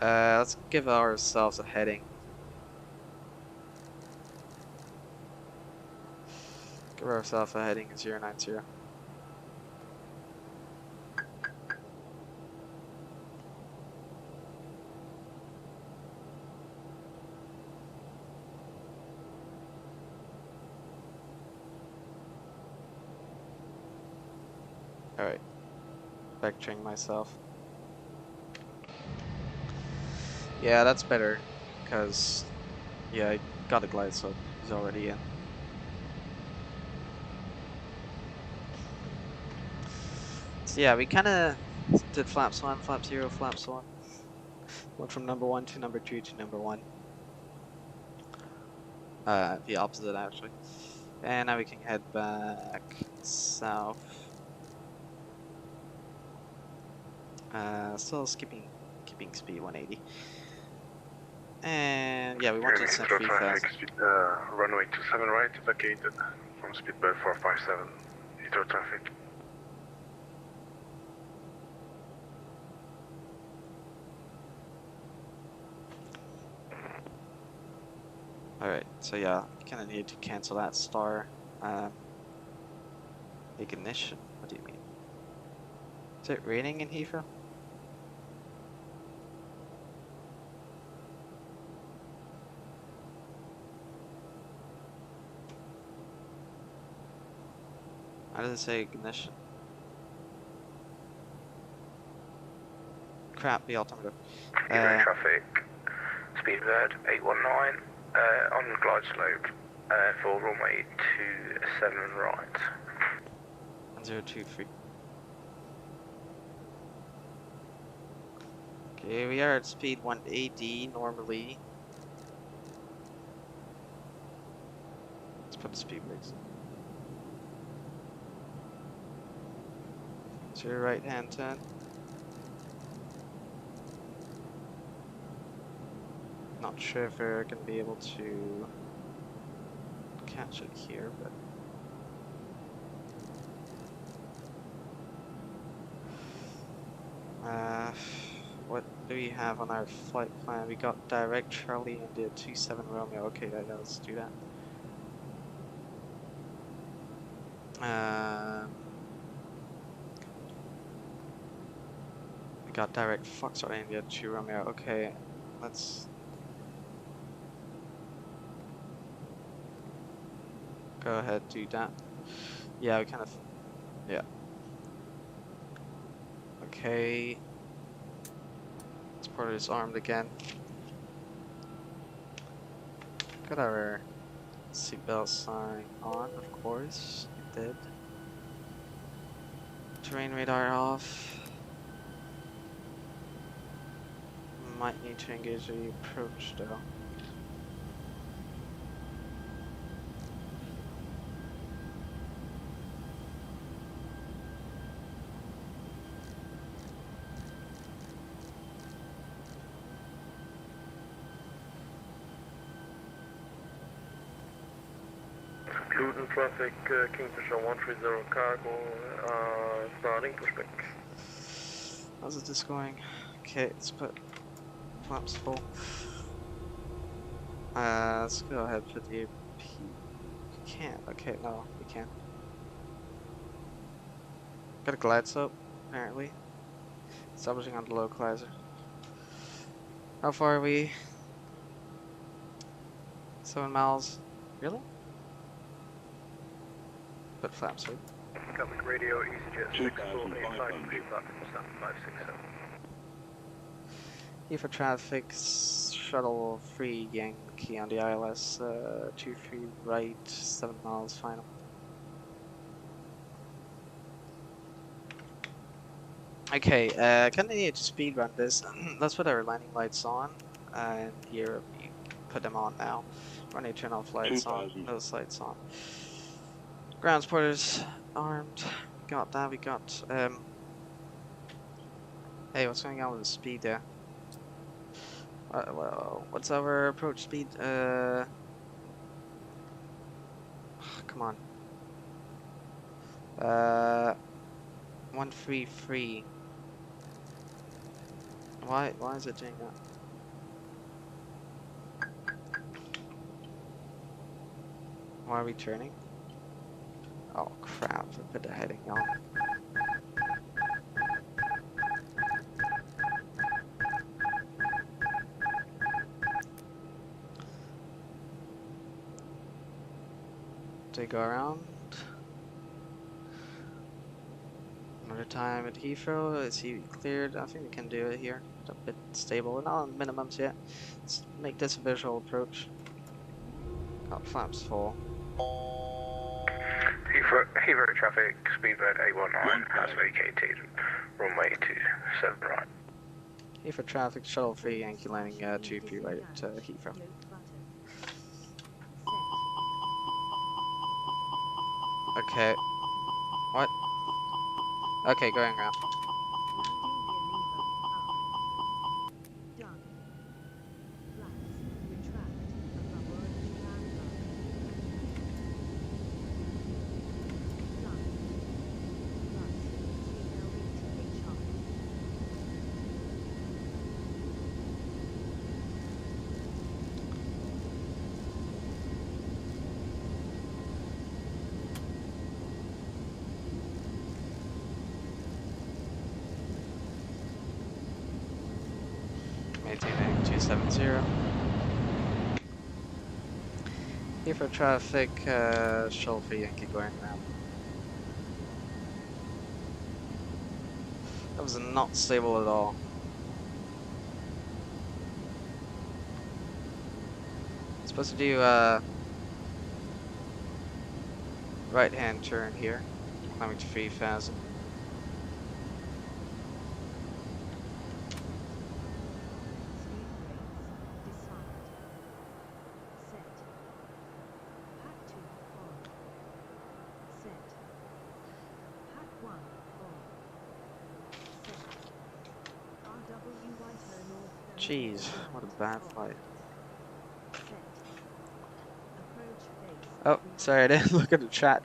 Let's give ourselves a heading. Give ourselves a heading 090. Alright. Vectoring myself. Yeah, that's better. Because, yeah, I got a glide, so he's already in. So yeah, we kind of did flaps 1, flap 0, flaps 1. Went from number 1 to number 2 to number 1. The opposite actually. And now we can head back south. Still keeping speed 180. And yeah, we want to send 3000. Runway 27 right, vacated from Speedbird 457. Heathrow traffic. Alright, so yeah, kind of need to cancel that star. Ignition? What do you mean? Is it raining in Heathrow? Why does it say ignition? crap, the altimeter. Heathrow traffic, Speedbird 819 on glide slope for runway 27 right. 1023. Okay, we are at speed 180 normally. Let's put the speed brakes in. To your right hand turn. Not sure if we're going to be able to catch it here, but what do we have on our flight plan? We got direct Charlie India 27 Romeo. Okay, let's do that. We got direct Foxtrot India 2 Romeo. Okay, let's go ahead, do that. Yeah, we kind of, yeah. Okay. Porter is armed again. Got our seatbelt sign on, of course. It did. Terrain radar off. Might need to engage the approach though. Luton traffic, Kingfisher 130 cargo, starting pushback. How's this going? Okay, let's put flaps full. Let's go ahead and put the AP. You can't. Okay, no, we can't. Got a glide slope, apparently. Establishing on the localizer. How far are we? 7 miles. Really? Put flaps right. Copy radio, EasyJet 6485, platform stand 567. Heathrow traffic, shuttle free Yankee on the ILS, 23 right, 7 miles final. Okay, kinda need to speed run this. Let's put our landing lights on, and here we put them on now. We're gonna turn off lights on, those lights on. Ground supporters armed. We got that. We got. Hey, what's going on with the speed there? Well, what's our approach speed? Come on. 133. Why is it doing that? Why are we turning? Oh crap, I put the heading on. They go around. Another time at Heathrow. Is he cleared? I think we can do it here. It's a bit stable. We're not on minimums yet. Let's make this a visual approach. Got flaps full. Heathrow traffic, Speedbird 819 has vacated runway 27 right. Heathrow traffic, shuttle free, Yankee landing 23 right at Heathrow. Okay. What? Okay, going around. Maintaining 270. Heathrow traffic, shuttle free Yankee going around. That was not stable at all. Supposed to do right hand turn here, climbing to 3000. Speed brakes. Decide. Set. Pack 2 on. Set. Pack 1 on. Set. RWY turn north. Jeez, what a bad flight. Set. Approach base. Oh, sorry, I didn't look at the chat.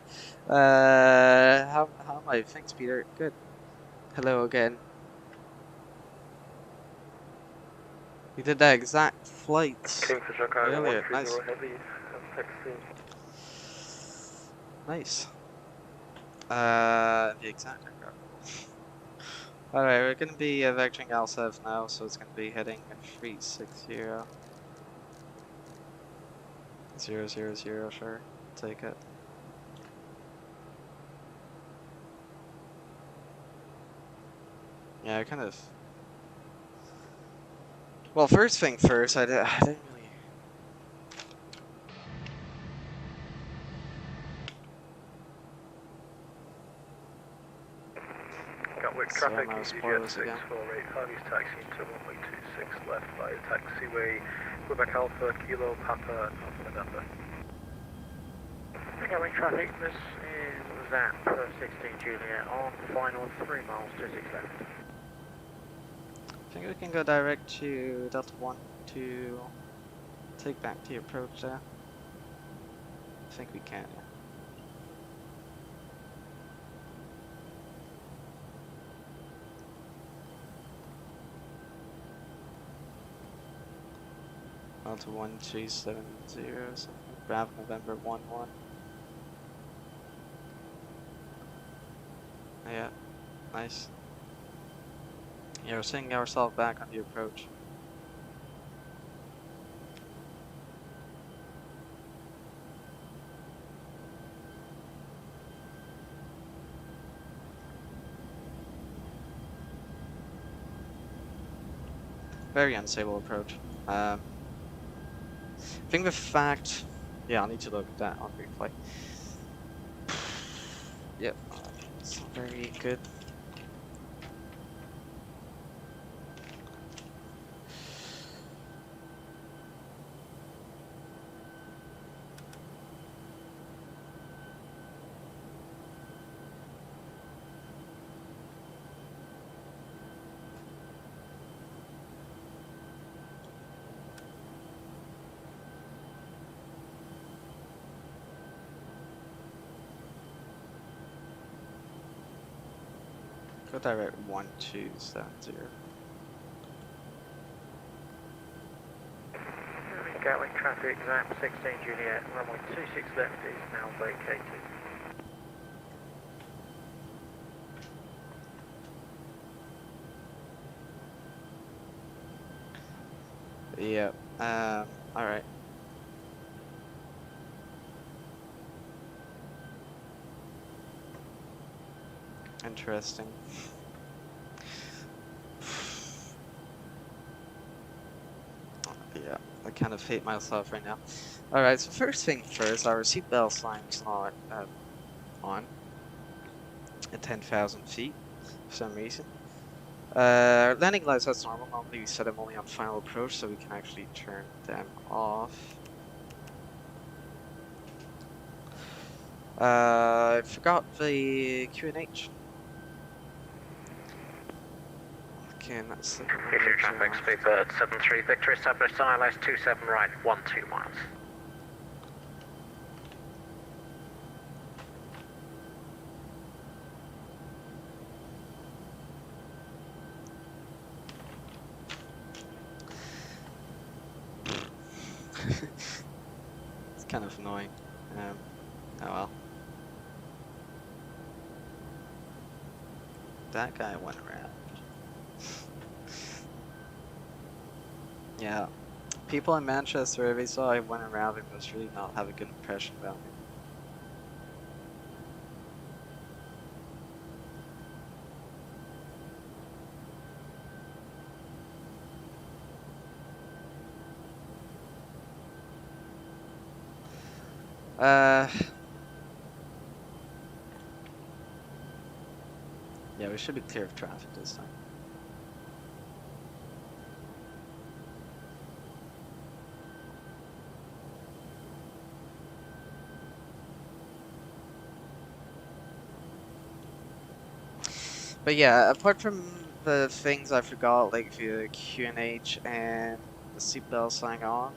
How am I? Thanks, Peter. Good. Hello again. We did that exact flight earlier. Nice. Nice. The exact aircraft. Alright, we're gonna be vectoring L7 now, so it's gonna be heading 360. 000, sure. Take it. Yeah, I kind of. Well, first thing first, I didn't really. Gatwick So traffic, I'm EasyJet spoilers again. 6485 is taxiing to runway 26 left via taxiway, Quebec Alpha, Kilo, Papa, Alpha November. Gatwick traffic, this is ZAP 16 Juliet on final 3 miles to 6 left. I think we can go direct to Delta 1 to take back the approach there. I think we can, yeah. Delta 1370, so grab November 11. Yeah, nice. Yeah, we're seeing ourselves back on the approach. Very unstable approach. I think the fact, yeah, I need to look at that on replay. Yep, it's not very good. Go direct 1270. Gatwick traffic, ZAP 16 Juliet, runway 26 left is now vacated. Yep. Alright. Interesting. Yeah, I kind of hate myself right now. Alright, so first thing first, our seatbelt sign is not on at 10,000 feet for some reason. Landing lights, that's normal. Normally we set them only on final approach, so we can actually turn them off. I forgot the QNH. Okay, that's the Issue traffic, speedbird 73 Victory, established ILS 27 right, 12 miles. It's kind of annoying. Oh well. That guy went around. Yeah. People in Manchester, if they saw I went around, they must really not have a good impression about me. Yeah, we should be clear of traffic this time. But yeah, apart from the things I forgot, like the QNH and the seatbelt sign on,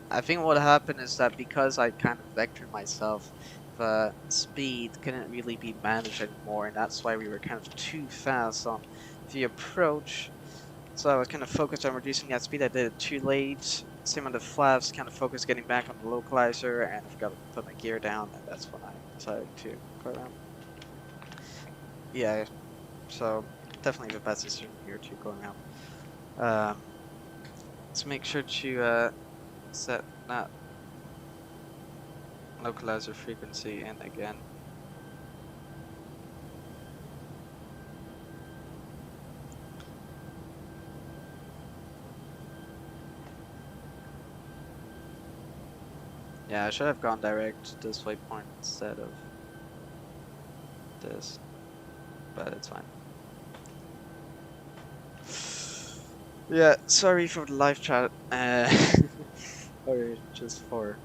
I think what happened is that because I kind of vectored myself, the speed couldn't really be managed anymore, and that's why we were kind of too fast on the approach. So I was kind of focused on reducing that speed. I did it too late. Same on the flaps, kind of focused getting back on the localizer, and I forgot to put my gear down, and that's when I decided to go around. Yeah, so definitely the best decision here to go around. Let's make sure to set that localizer frequency in again. Yeah, I should have gone direct to this waypoint instead of this, but it's fine. Yeah, sorry for the live chat, or just for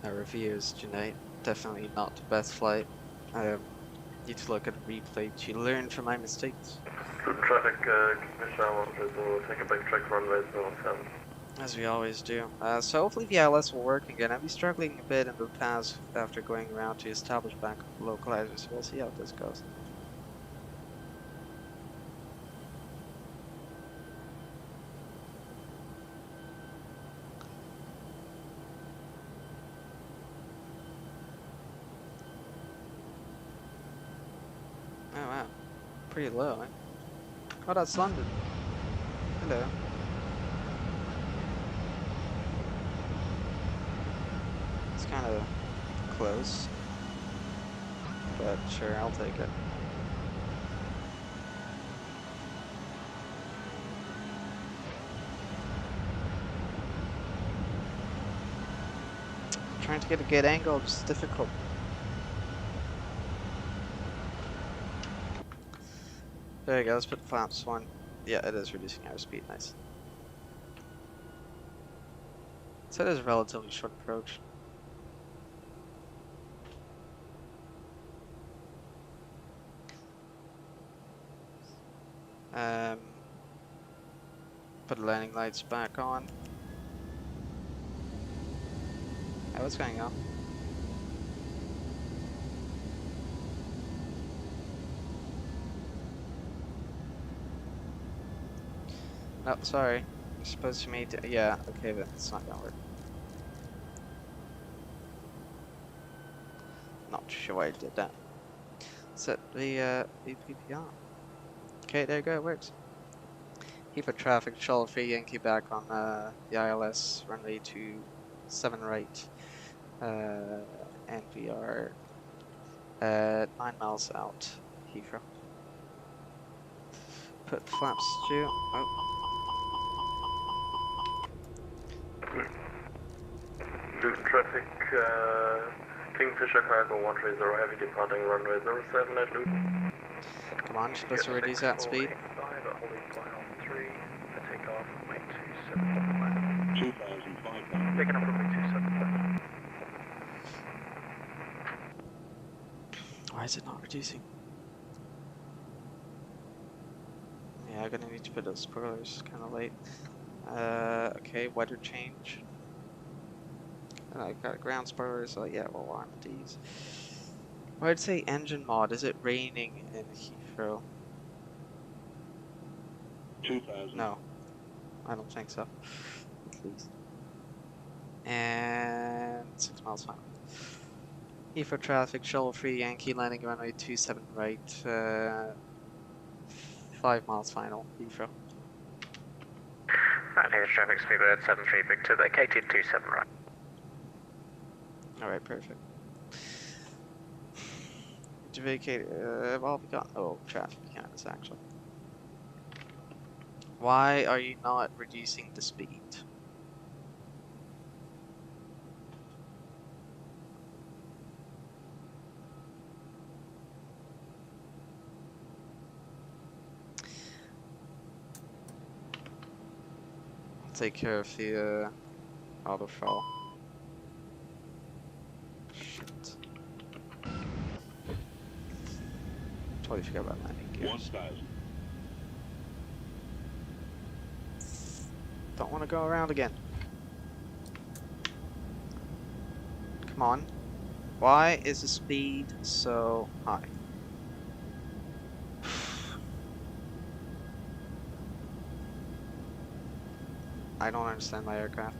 our reviews tonight. Definitely not the best flight. Need to look at the replay to learn from my mistakes. Traffic, Michelle, we'll take a big track runway 07. As we always do. So hopefully the ILS will work again. I've been struggling a bit in the past after going around to establish back localizers, so we'll see how this goes. Oh wow, pretty low, eh? Oh, that's London. Hello. It's kind of close, but sure, I'll take it. Trying to get a good angle is difficult. There you go, let's put flaps one. Yeah, it is reducing airspeed, nice. So it is a relatively short approach. Put the landing lights back on. Hey, what's going on? No, sorry. You're supposed to meet. Yeah, okay, but it's not gonna work. Not sure why I did that. Set the VPP on. Okay, there you go, it works. Keep a traffic shuttle free Yankee back on the ILS runway 27 right. And we are 9 miles out, Heathrow. Put flaps to. Oh. Luton traffic, Kingfisher Cargo 130 heavy departing runway 07 at Luton. Come on, you're supposed to reduce that speed. Taking off runway 27. Why is it not reducing? Yeah, I'm gonna need to put those spoilers kind of late. Okay, weather change. And I got a ground spoiler, so yeah, we'll arm these. I'd say engine mod. Is it raining in Heathrow? 2000. No, I don't think so. At least. And 6 miles final. Heathrow traffic, shuttle free, Yankee landing runway 27 right. 5 miles final, Heathrow. And here's traffic speedbird 73 Victor, vacated 27 right. Alright, perfect. To vacate, well, we got no traffic behind us actually. Why are you not reducing the speed? take care of the auto fall. Shit. Totally forgot about landing gear. 1000. Don't want to go around again. Come on. Why is the speed so high? I don't understand my aircraft.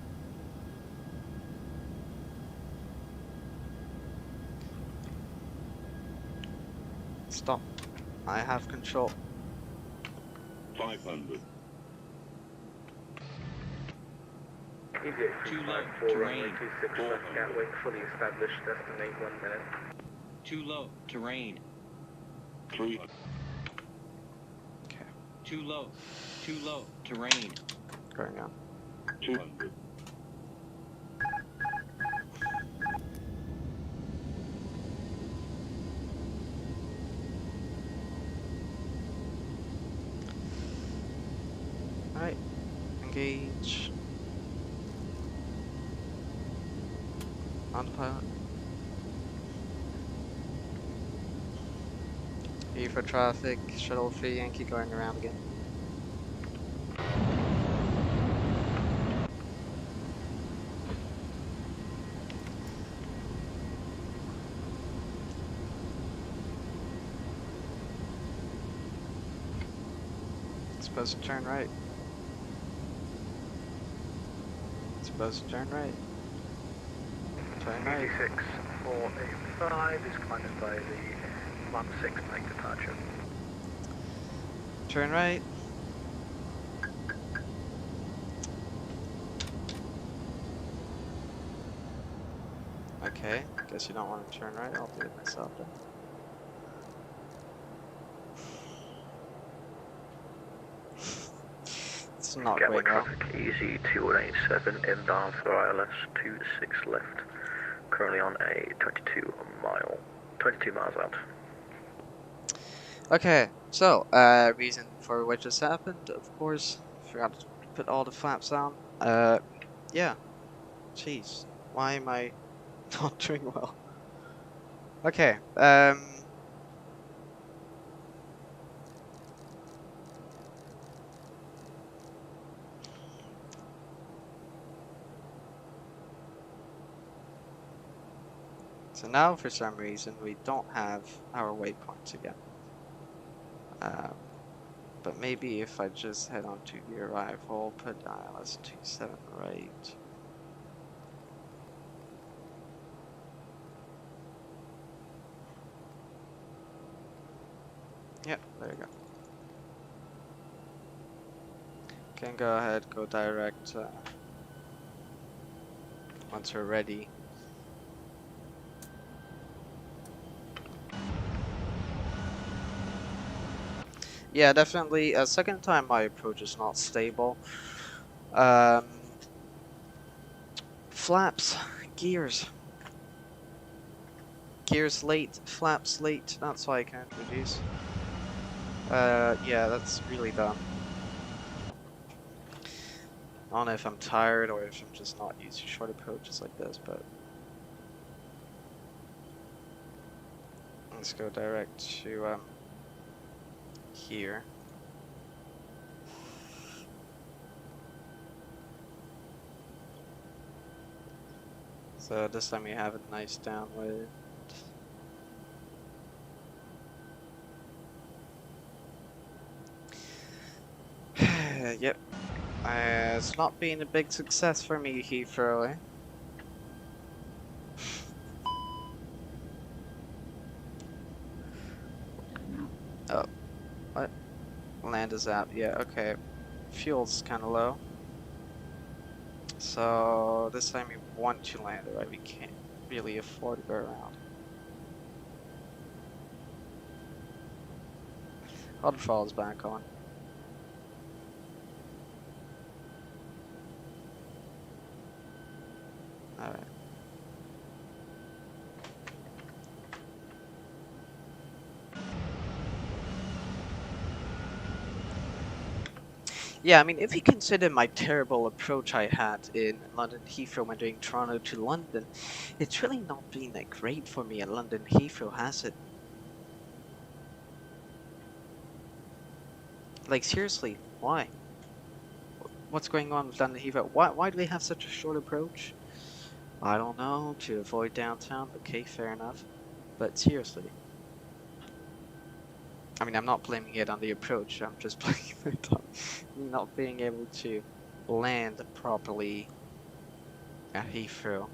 Stop. I have control. 500. EGCC Too low, 54 runway terrain. 26 left, Gatwick, fully established, estimate 1 minute. Too low, terrain. 300. Okay, Too low, terrain. going on. 200. Alright, engage. On the pilot. E for traffic, shuttle 3 Yankee going around again. Supposed to turn right. Supposed to turn right. Turn right. EGCC 485 is climbed by the Mach 6 make departure. Turn right. Okay, guess you don't want to turn right. I'll do it myself then. It's not going Gatwick well. traffic easy 2187 inbound for ILS 26 left. Currently on a 22 miles out. Okay, so reason for what just happened, of course, forgot to put all the flaps on. Yeah, jeez, why am I not doing well? Okay, so now for some reason we don't have our waypoints again. But maybe if I just head on to the arrival, put ILS 27 right. Yep, there you go. Can go ahead, go direct once we're ready. Yeah, definitely. A second time my approach is not stable. Flaps, gears. Gears late, flaps late. That's why I can't reduce. Yeah, that's really dumb. I don't know if I'm tired or if I'm just not used to short approaches like this, but let's go direct to here. So this time we have a nice downwind. Yep. It's not been a big success for me, Heathrow, eh? Oh. What? Land is out. Yeah, okay. Fuel's kind of low. So this time we want to land it, right? We can't really afford to go around. Waterfall is back on. Alright. Yeah, I mean, if you consider my terrible approach I had in London Heathrow when doing Toronto to London, it's really not been that great for me at London Heathrow, has it? Like, seriously, why? What's going on with London Heathrow? Why do they have such a short approach? I don't know, to avoid downtown? Okay, fair enough. But seriously. I mean, I'm not blaming it on the approach, I'm just blaming it on not being able to land properly at Heathrow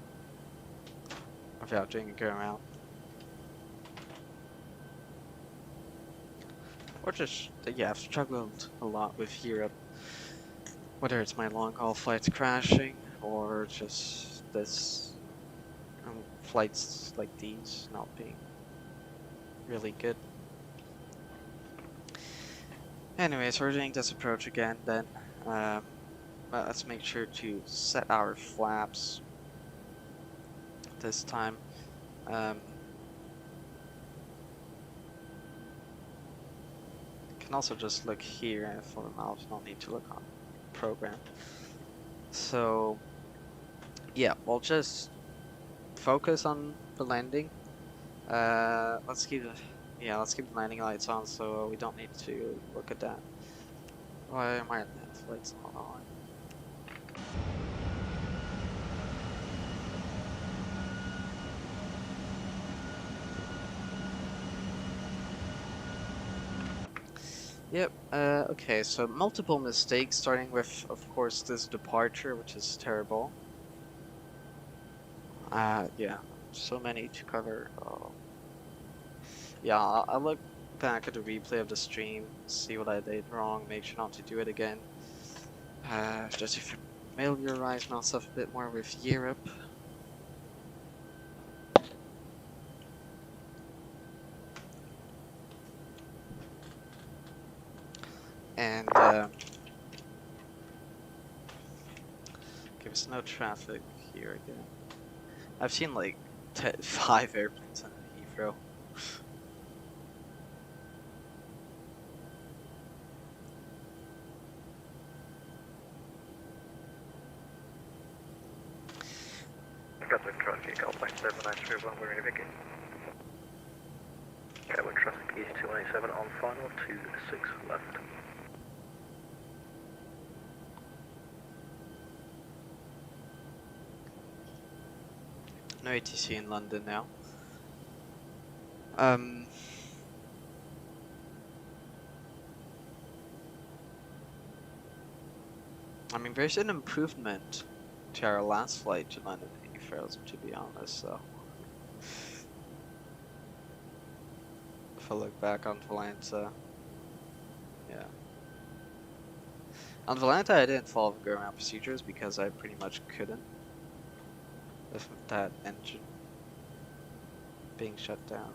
without doing a go around. Or just, yeah, I've struggled a lot with Europe. Whether it's my long haul flights crashing, or just this flights like these not being really good. Anyways, we're doing this approach again then. Let's make sure to set our flaps this time. Can also just look here for the mouse, no need to look on program. So yeah, we'll just focus on the landing. Let's keep the landing lights on so we don't need to look at that. Why are my lights not on? Yep, okay, so multiple mistakes, starting with, of course, this departure, which is terrible. Yeah, so many to cover. Oh. Yeah, I'll look back at the replay of the stream, see what I did wrong, make sure not to do it again. Just to familiarize myself a bit more with Europe. And, there's no traffic here again. I've seen like 5 airplanes on Heathrow. Got the traffic, I'll back 793 when we're in a big. Cabin traffic is 297 on final, 26 left. No ATC in London now. I mean, there's an improvement to our last flight to London Heathrow, to be honest, so. If I look back on Atlanta, yeah. On Atlanta, I didn't follow the go-around procedures because I pretty much couldn't. With that engine being shut down.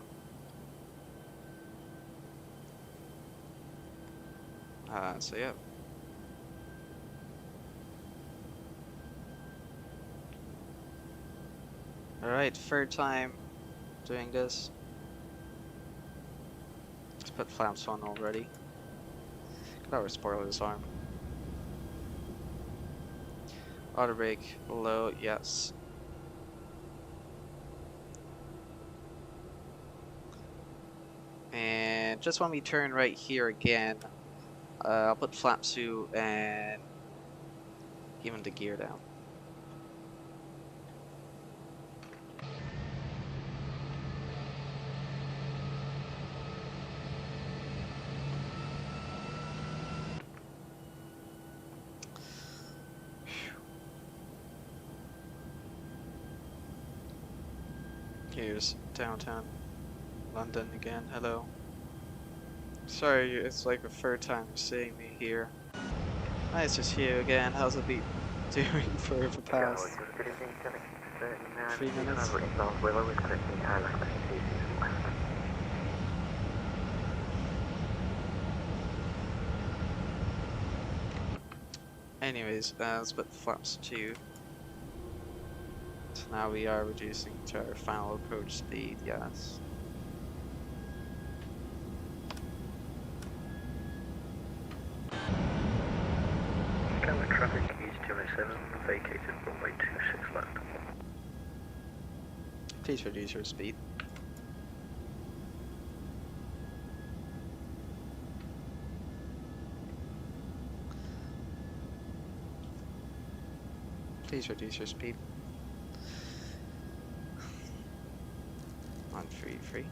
So yeah. Alright, third time doing this. Let's put flaps on already. Got our spoilers on. Auto brake low, yes. And just when we turn right here again, I'll put flap 2 and even the gear down. Here's downtown London again, hello. Sorry, it's like the third time you're seeing me here. Nice to see you again, how's it been doing for the past 3 minutes? Anyways, let's put flaps 2. So now we are reducing to our final approach speed, yes. traffic, EG207, vacated runway 26 left. Please reduce your speed. Please reduce your speed. 133.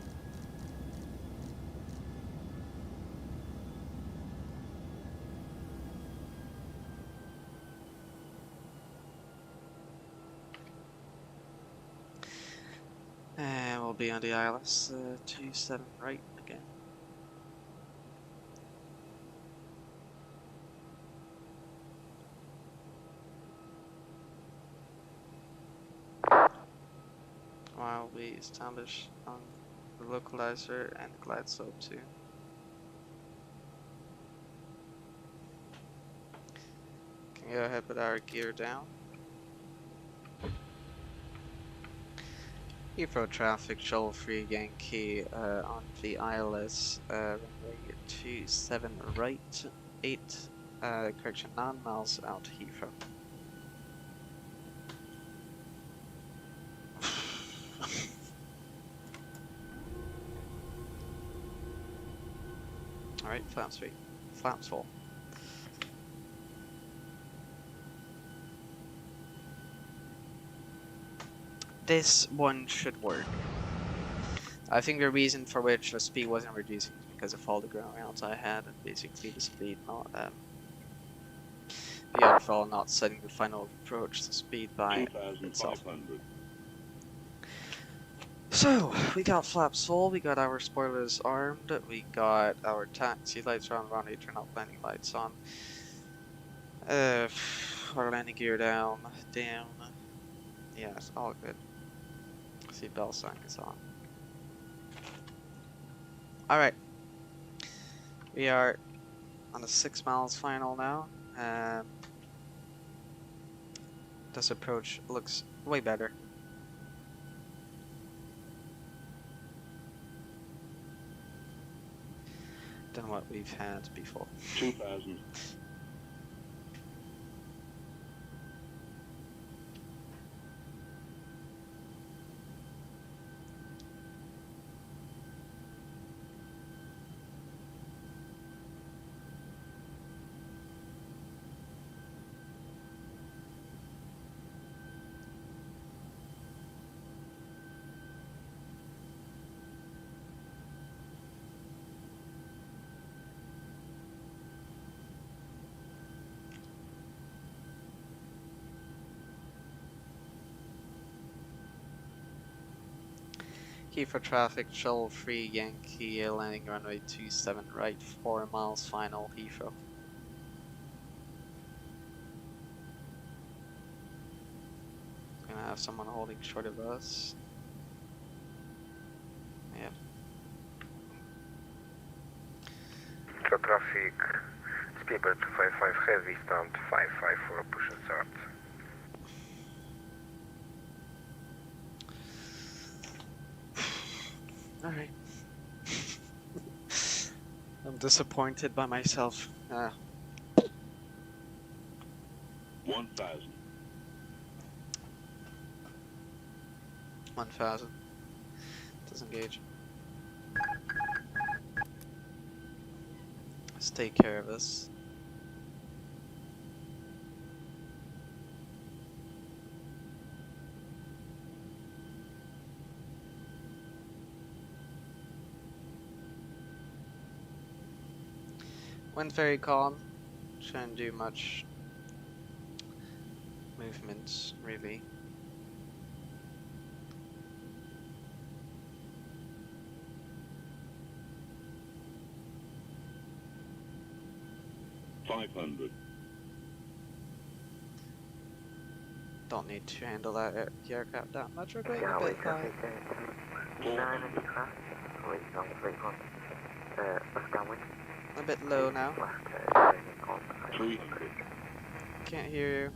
And we'll be on the Aylex 27 right again. While we establish on the localizer and glide slope too. Can go ahead with our gear down. Heathrow traffic, shoal free Yankee on the Aylex runway 27 right, 9 miles out Heathrow. Alright, flaps free. Flaps full. This one should work. I think the reason for which the speed wasn't reducing is because of all the ground rounds I had, and basically the speed not the overall not setting the final approach to speed by itself. So we got flaps full, we got our spoilers armed, we got our taxi lights on, runway turn up, landing lights on. Our landing gear down. Yeah, it's all good. Seatbelt sign is on. Alright. We are on the 6 miles final now. This approach looks way better. Than what we've had before. 2000. Heathrow traffic, shoal free Yankee, landing runway 27 right, 4 miles final Heathrow. Gonna have someone holding short of us. Yep. So traffic, speedbird 255 heavy, stand 554, push and start. Alright. I'm disappointed by myself. 1000. 1000. Disengage. Let's take care of this. Went very calm. Shouldn't do much movements, really. Don't need to handle that aircraft that much. We're going a bit high. 9 in the class, wait, on 31. Left downwind. A bit low now. Left, turning on 300. Can't hear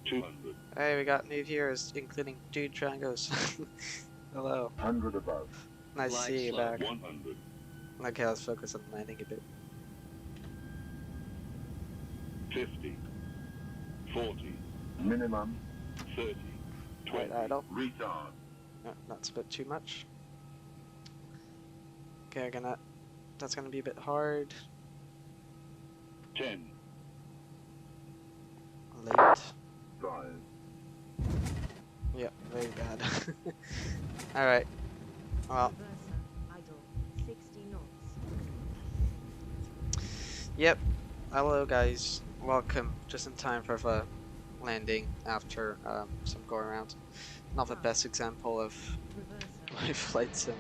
you. Hey, we got new viewers, including 2 triangles. Hello. 100 above. Nice to Flag see you slow. back. 100. Okay, let's focus on landing a bit. 50. 40. Minimum. 30. 20. Right, idle. Retard. No, that's a bit too much. Okay, that's gonna be a bit hard. 10. Late. 5. Yeah, very bad. Alright. Well, Reverser, idle, 60 knots. yep. Hello guys. Welcome. Just in time for the landing after some go around. Not the best example of Reverser, my flight sim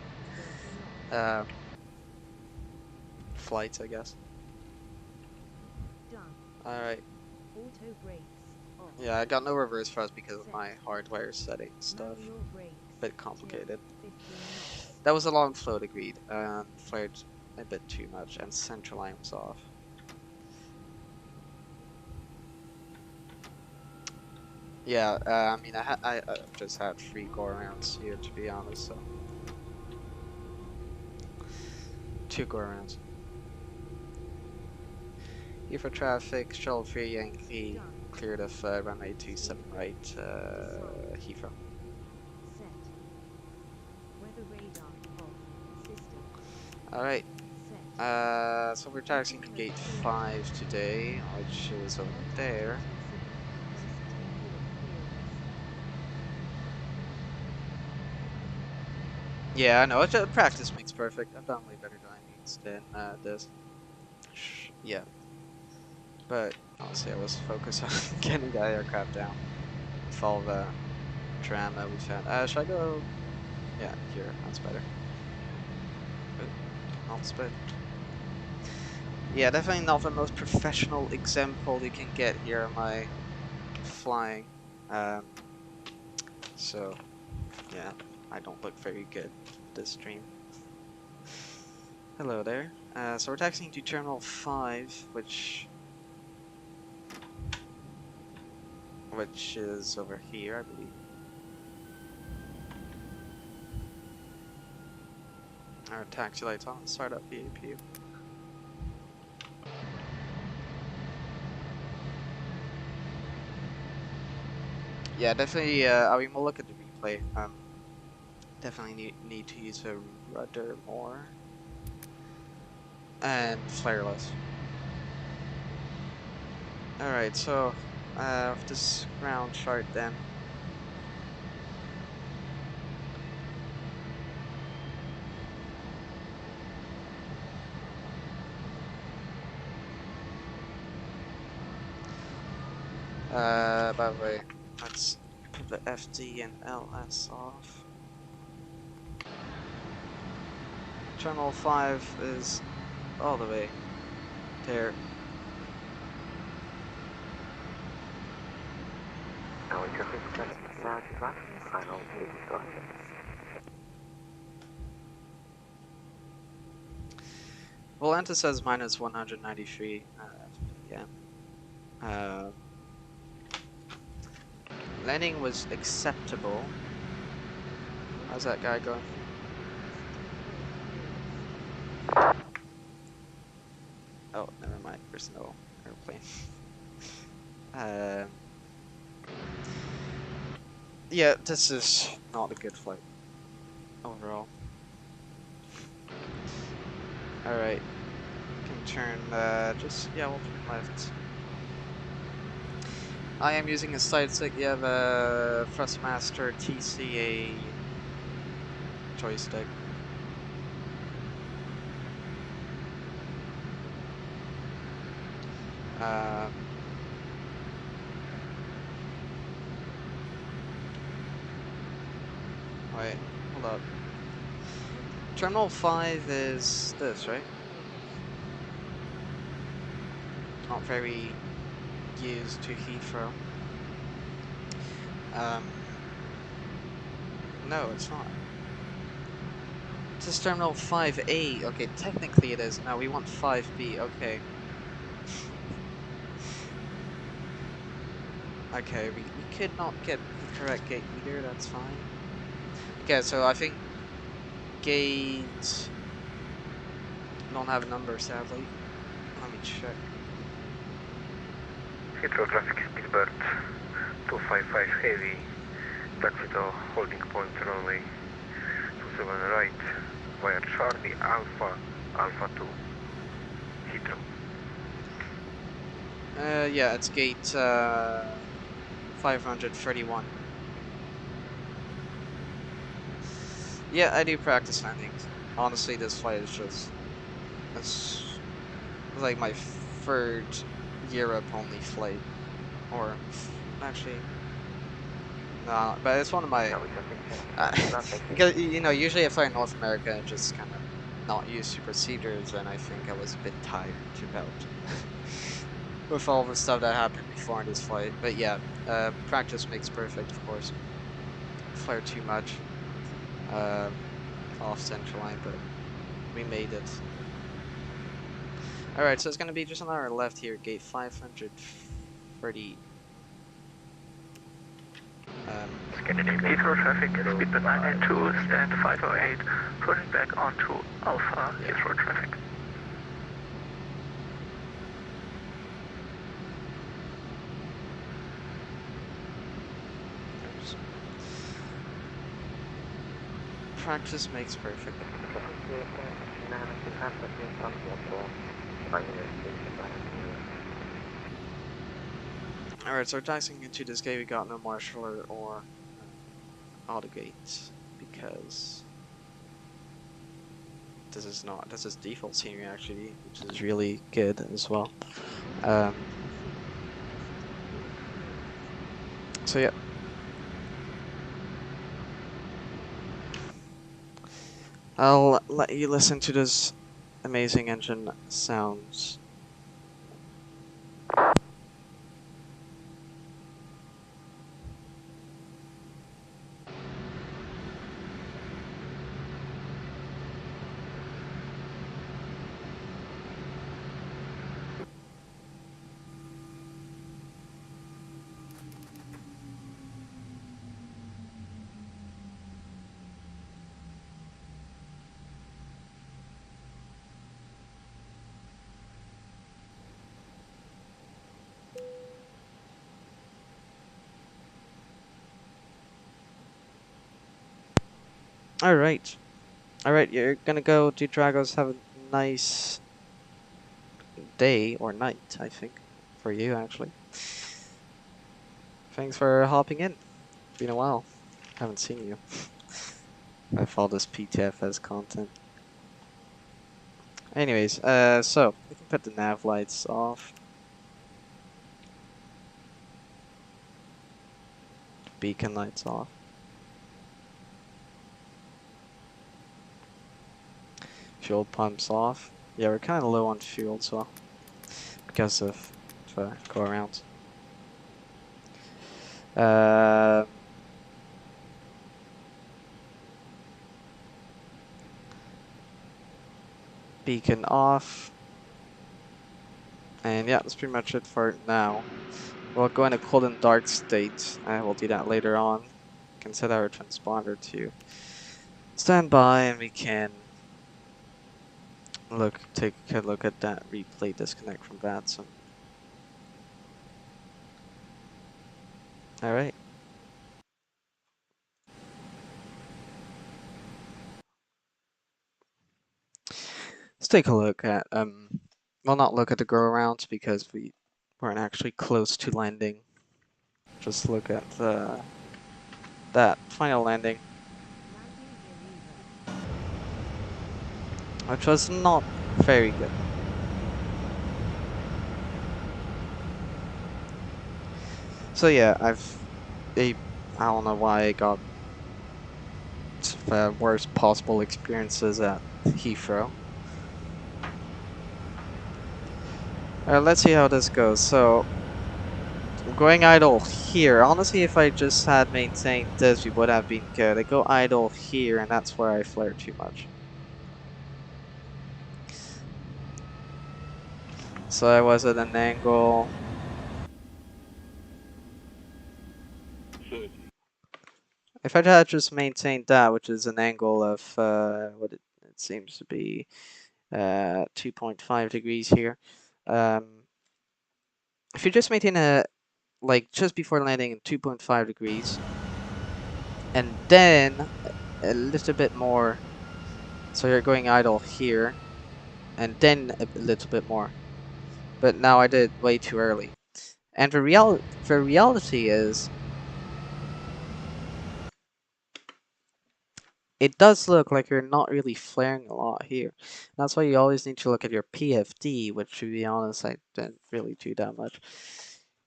30 knots. flights, I guess. Done. Alright. Auto brakes off. Yeah, I got no reverse thrust because of my hardware setting stuff. Manual brakes. Bit complicated. 15 knots. That was a long float, agreed. Flared a bit too much, and central line was off. Yeah, I mean, I just had 3 go-arounds here, to be honest, so... 2 go-arounds. Here for traffic, shuttle 3 Yankee, Done. cleared of runway 27 right, Heathrow. Set. Weather radar off. System. Alright, Set. so we're taxiing to gate 5 today, which is over there. Yeah, I know, practice makes perfect. I've done way better timings than this. Yeah. But, honestly, I was focused on getting the aircraft down. With all the drama we've had. Should I go? Yeah, here, that's better. Not split. Yeah, definitely not the most professional example you can get here of my flying. So, yeah, I don't look very good this stream. Hello there. So we're taxiing to Terminal 5, which is over here, I believe. Our taxi lights on. Start up VAPU. Yeah, definitely. I mean, we'll look at the replay. Definitely need to use the rudder more and flareless. All right, so with this ground chart then. By the way, let's put the FD and LS off. Terminal 5 is all the way there. Volanta says minus 193 FPM. Landing was acceptable. How's that guy going? Oh, never mind. There's no airplane. Yeah, this is not a good flight overall. Alright. Can turn, yeah, we'll turn left. I am using a side stick. You have a Thrustmaster TCA joystick. Wait, hold up. Terminal 5 is this, right? Not very used to Heathrow. No, it's not. This is Terminal 5A. Okay, technically it is. No, we want 5B. Okay. Okay, we could not get the correct gate either. That's fine. Okay, so I think gate. Don't have a number, sadly. Let me check. Heathrow traffic speedbird 255 heavy, taxi to holding point runway 27 right via Charlie Alpha, Alpha 2, Heathrow. Yeah, it's gate 531. Yeah, I do practice landings. Honestly, this flight is just... It's like my third Europe only flight. Or, actually... No, but it's one of my... because, you know, usually I fly in North America and just kind of not use super seaters, and I think I was a bit tired about with all the stuff that happened before in this flight. But yeah, practice makes perfect, of course. Flare too much off central line, but we made it. Alright, so it's gonna be just on our left here, gate 530. Heathrow traffic, speedbird 992, stand 508, turning back onto Alpha, Heathrow traffic. Practice makes perfect. Alright, so dicing into this gate, we got no marshal alert or auto gates because this is default scenery actually, which is really good as well. So yeah. I'll let you listen to this amazing engine sounds. Alright. Alright, you're gonna go do Dragos, have a nice day, or night, I think, for you actually. Thanks for hopping in. It's been a while. Haven't seen you. I follow this PTFS content. Anyways, so, we can put the nav lights off. Beacon lights off. Fuel pumps off. Yeah, we're kind of low on fuel as well because of the go around. Beacon off. And yeah, that's pretty much it for now. We'll go in a cold and dark state. We'll do that later on. We can set our transponder to standby, and we can take a look at that replay disconnect from VATSIM. All right. Let's take a look at well, not look at the go around because we weren't actually close to landing. Just look at that final landing, which was not very good. So yeah, I don't know why I got the worst possible experiences at Heathrow. Let's see how this goes. So, I'm going idle here. Honestly, if I just had maintained this, we would have been good. I go idle here, and that's where I flare too much. So I was at an angle. 30. If I had just maintained that, which is an angle of what it seems to be 2.5 degrees here. If you just maintain a like just before landing in 2.5 degrees, and then a little bit more, so you're going idle here, and then a little bit more. But now I did way too early. And the reality is, it does look like you're not really flaring a lot here. That's why you always need to look at your PFD, which, to be honest, I didn't really do that much.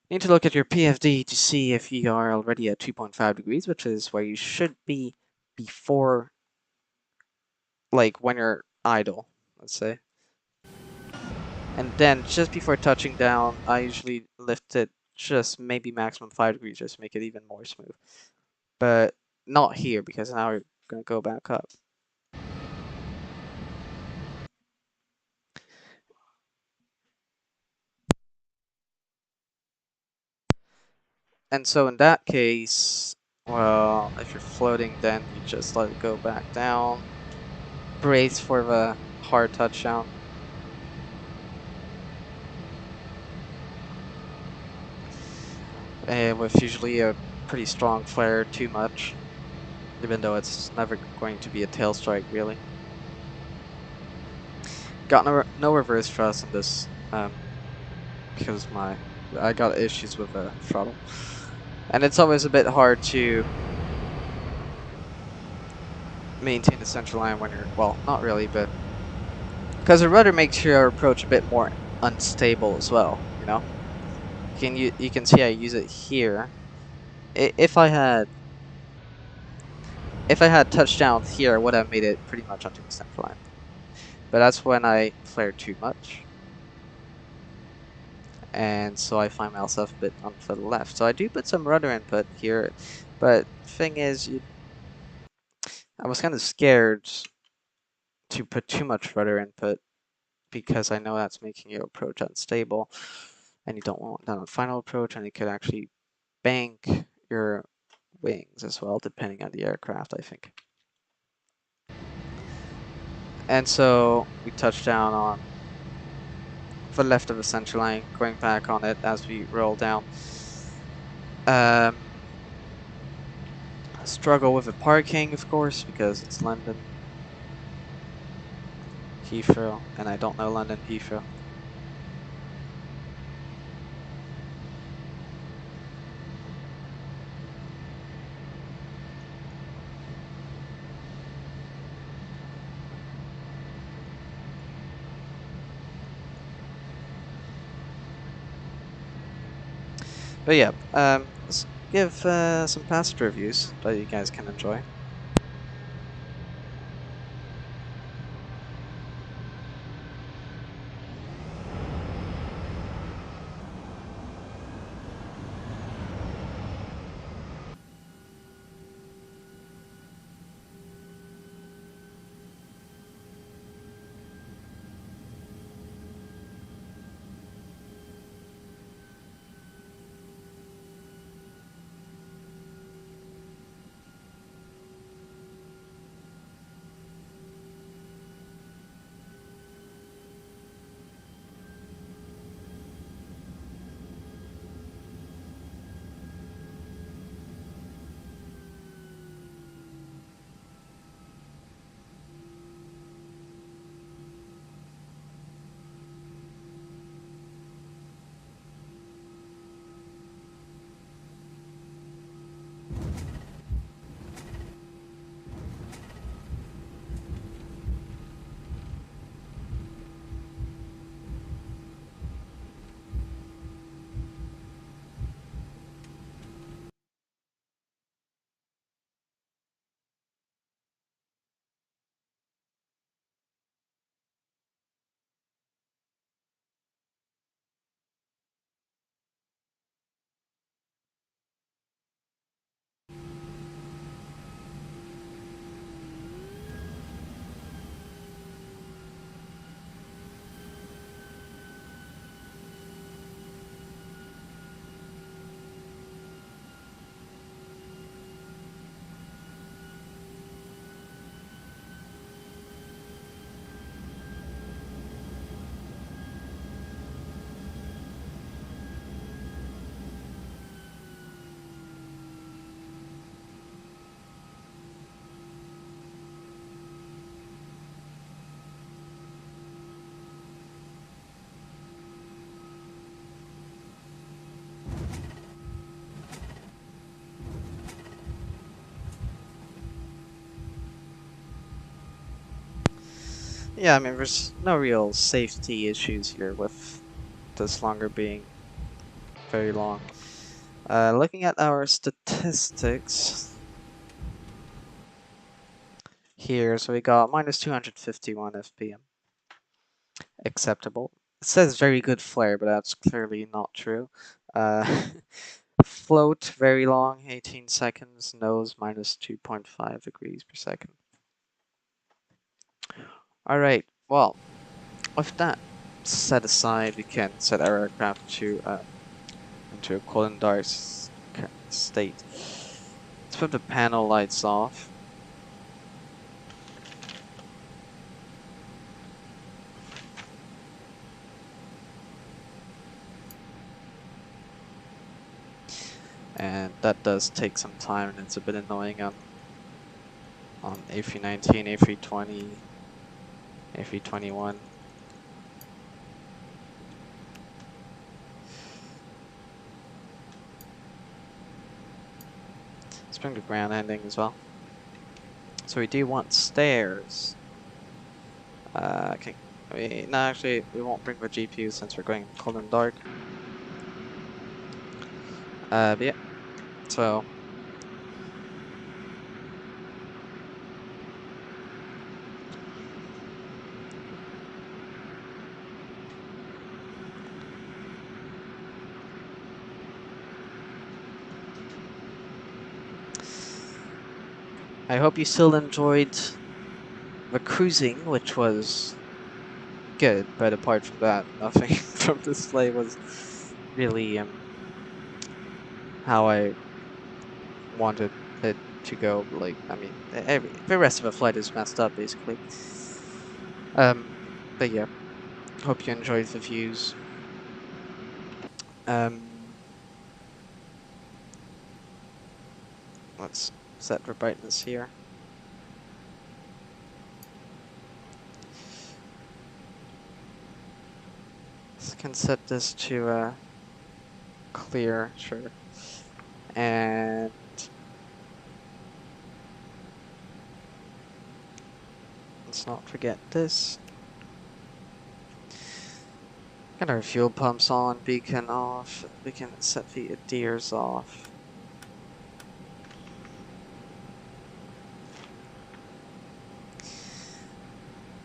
You need to look at your PFD to see if you are already at 2.5 degrees, which is where you should be before, like, when you're idle, let's say. And then, just before touching down, I usually lift it just maybe maximum 5 degrees, just to make it even more smooth. But not here, because now we're going to go back up. And so in that case, well, if you're floating, then you just let it go back down. Brace for the hard touchdown. With usually a pretty strong flare, too much. Even though it's never going to be a tail strike, really. Got no reverse thrust in this, because I got issues with the throttle. And it's always a bit hard to maintain a central line when you're, well, not really, but because the rudder makes your approach a bit more unstable as well, you know? You can see I use it here. If I had touchdown here, I would have made it pretty much onto the central line. But that's when I flared too much. And so I find myself a bit on the left. So I do put some rudder input here, but thing is, I was kind of scared to put too much rudder input because I know that's making your approach unstable, and you don't want that on final approach, and it could actually bank your wings as well, depending on the aircraft, I think. And so we touch down on the left of the central line, going back on it as we roll down. Struggle with the parking, of course, because it's London Heathrow, and I don't know London Heathrow. But yeah, let's give some passenger reviews that you guys can enjoy. Yeah, I mean, there's no real safety issues here with this longer being very long. Looking at our statistics here, so we got minus 251 FPM. Acceptable. It says very good flare, but that's clearly not true. Float, very long, 18 seconds. Nose, minus 2.5 degrees per second. Alright, well, with that set aside, we can set our aircraft to into a cooling dark state. Let's put the panel lights off. And that does take some time, and it's a bit annoying on A319, A320, A321. Let's bring the ground ending as well. So we do want stairs. Okay. No, actually, we won't bring the GPU since we're going cold and dark. But yeah. So I hope you still enjoyed the cruising, which was good, but apart from that, nothing from this flight was really how I wanted it to go. Like, I mean, the rest of the flight is messed up, basically. But yeah, hope you enjoyed the views. Let's set the brightness here. So can set this to clear, sure. And let's not forget this. Got our fuel pumps on, beacon off. We can set the adheres off.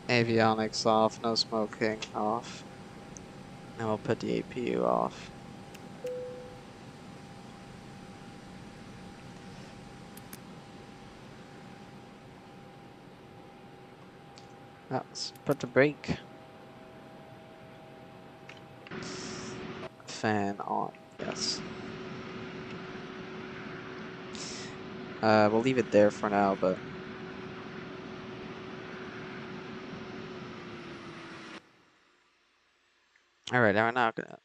Avionics off, no smoking off. And we'll put the APU off. Let's put the brake. Fan on, yes. We'll leave it there for now, but alright, now we're not gonna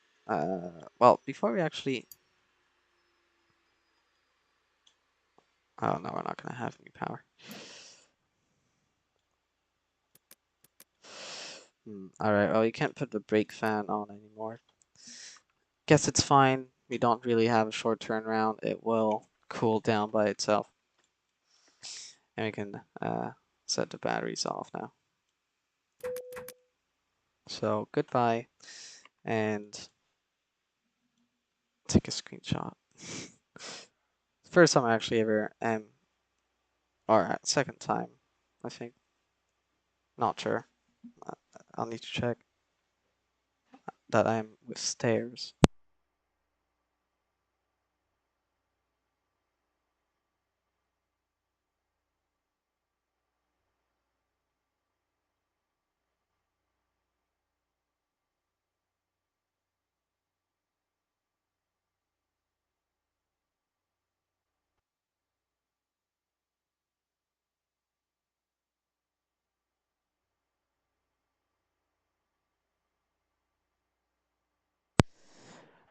well, before we actually oh no, we're not gonna have any power. Alright, well, you can't put the brake fan on anymore. Guess it's fine. We don't really have a short turnaround. It will cool down by itself. And we can set the batteries off now. So goodbye, and take a screenshot. First time I actually ever or second time, I think. Not sure. I'll need to check that I'm with stairs.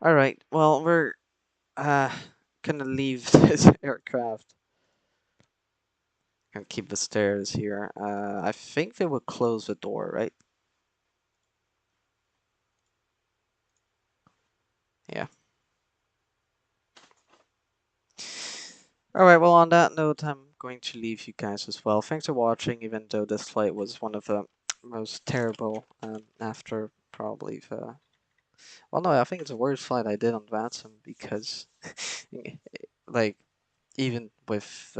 All right. Well, we're gonna leave this aircraft and keep the stairs here. I think they will close the door, right? Yeah. All right. Well, on that note, I'm going to leave you guys as well. Thanks for watching, even though this flight was one of the most terrible after probably the. Well, no, I think it's the worst flight I did on VATSIM because, like, even with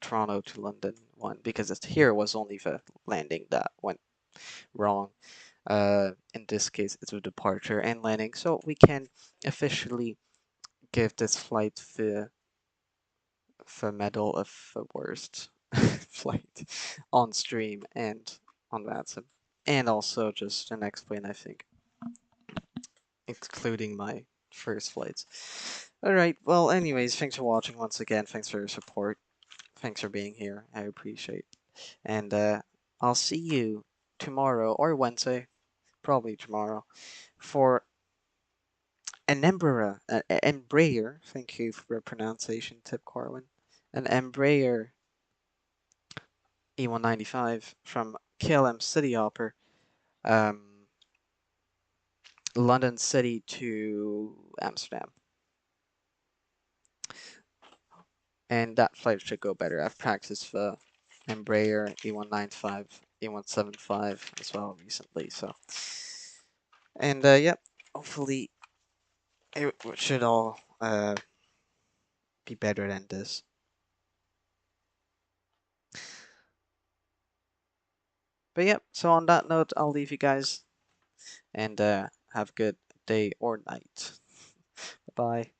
Toronto to London one, because here was only the landing that went wrong. In this case, it's a departure and landing, so we can officially give this flight the medal of the worst flight on stream and on VATSIM, and also just an explain, I think, including my first flights. Alright, well, anyways, thanks for watching once again. Thanks for your support. Thanks for being here. I appreciate it. And I'll see you tomorrow or Wednesday, probably tomorrow, for an Embraer. Thank you for your pronunciation tip, Corwin. An Embraer E195 from KLM City Hopper, London City to Amsterdam. And that flight should go better. I've practiced the Embraer E195, E175 as well recently. So, and yep, hopefully it should all be better than this. But yep, so on that note, I'll leave you guys and have a good day or night. Bye.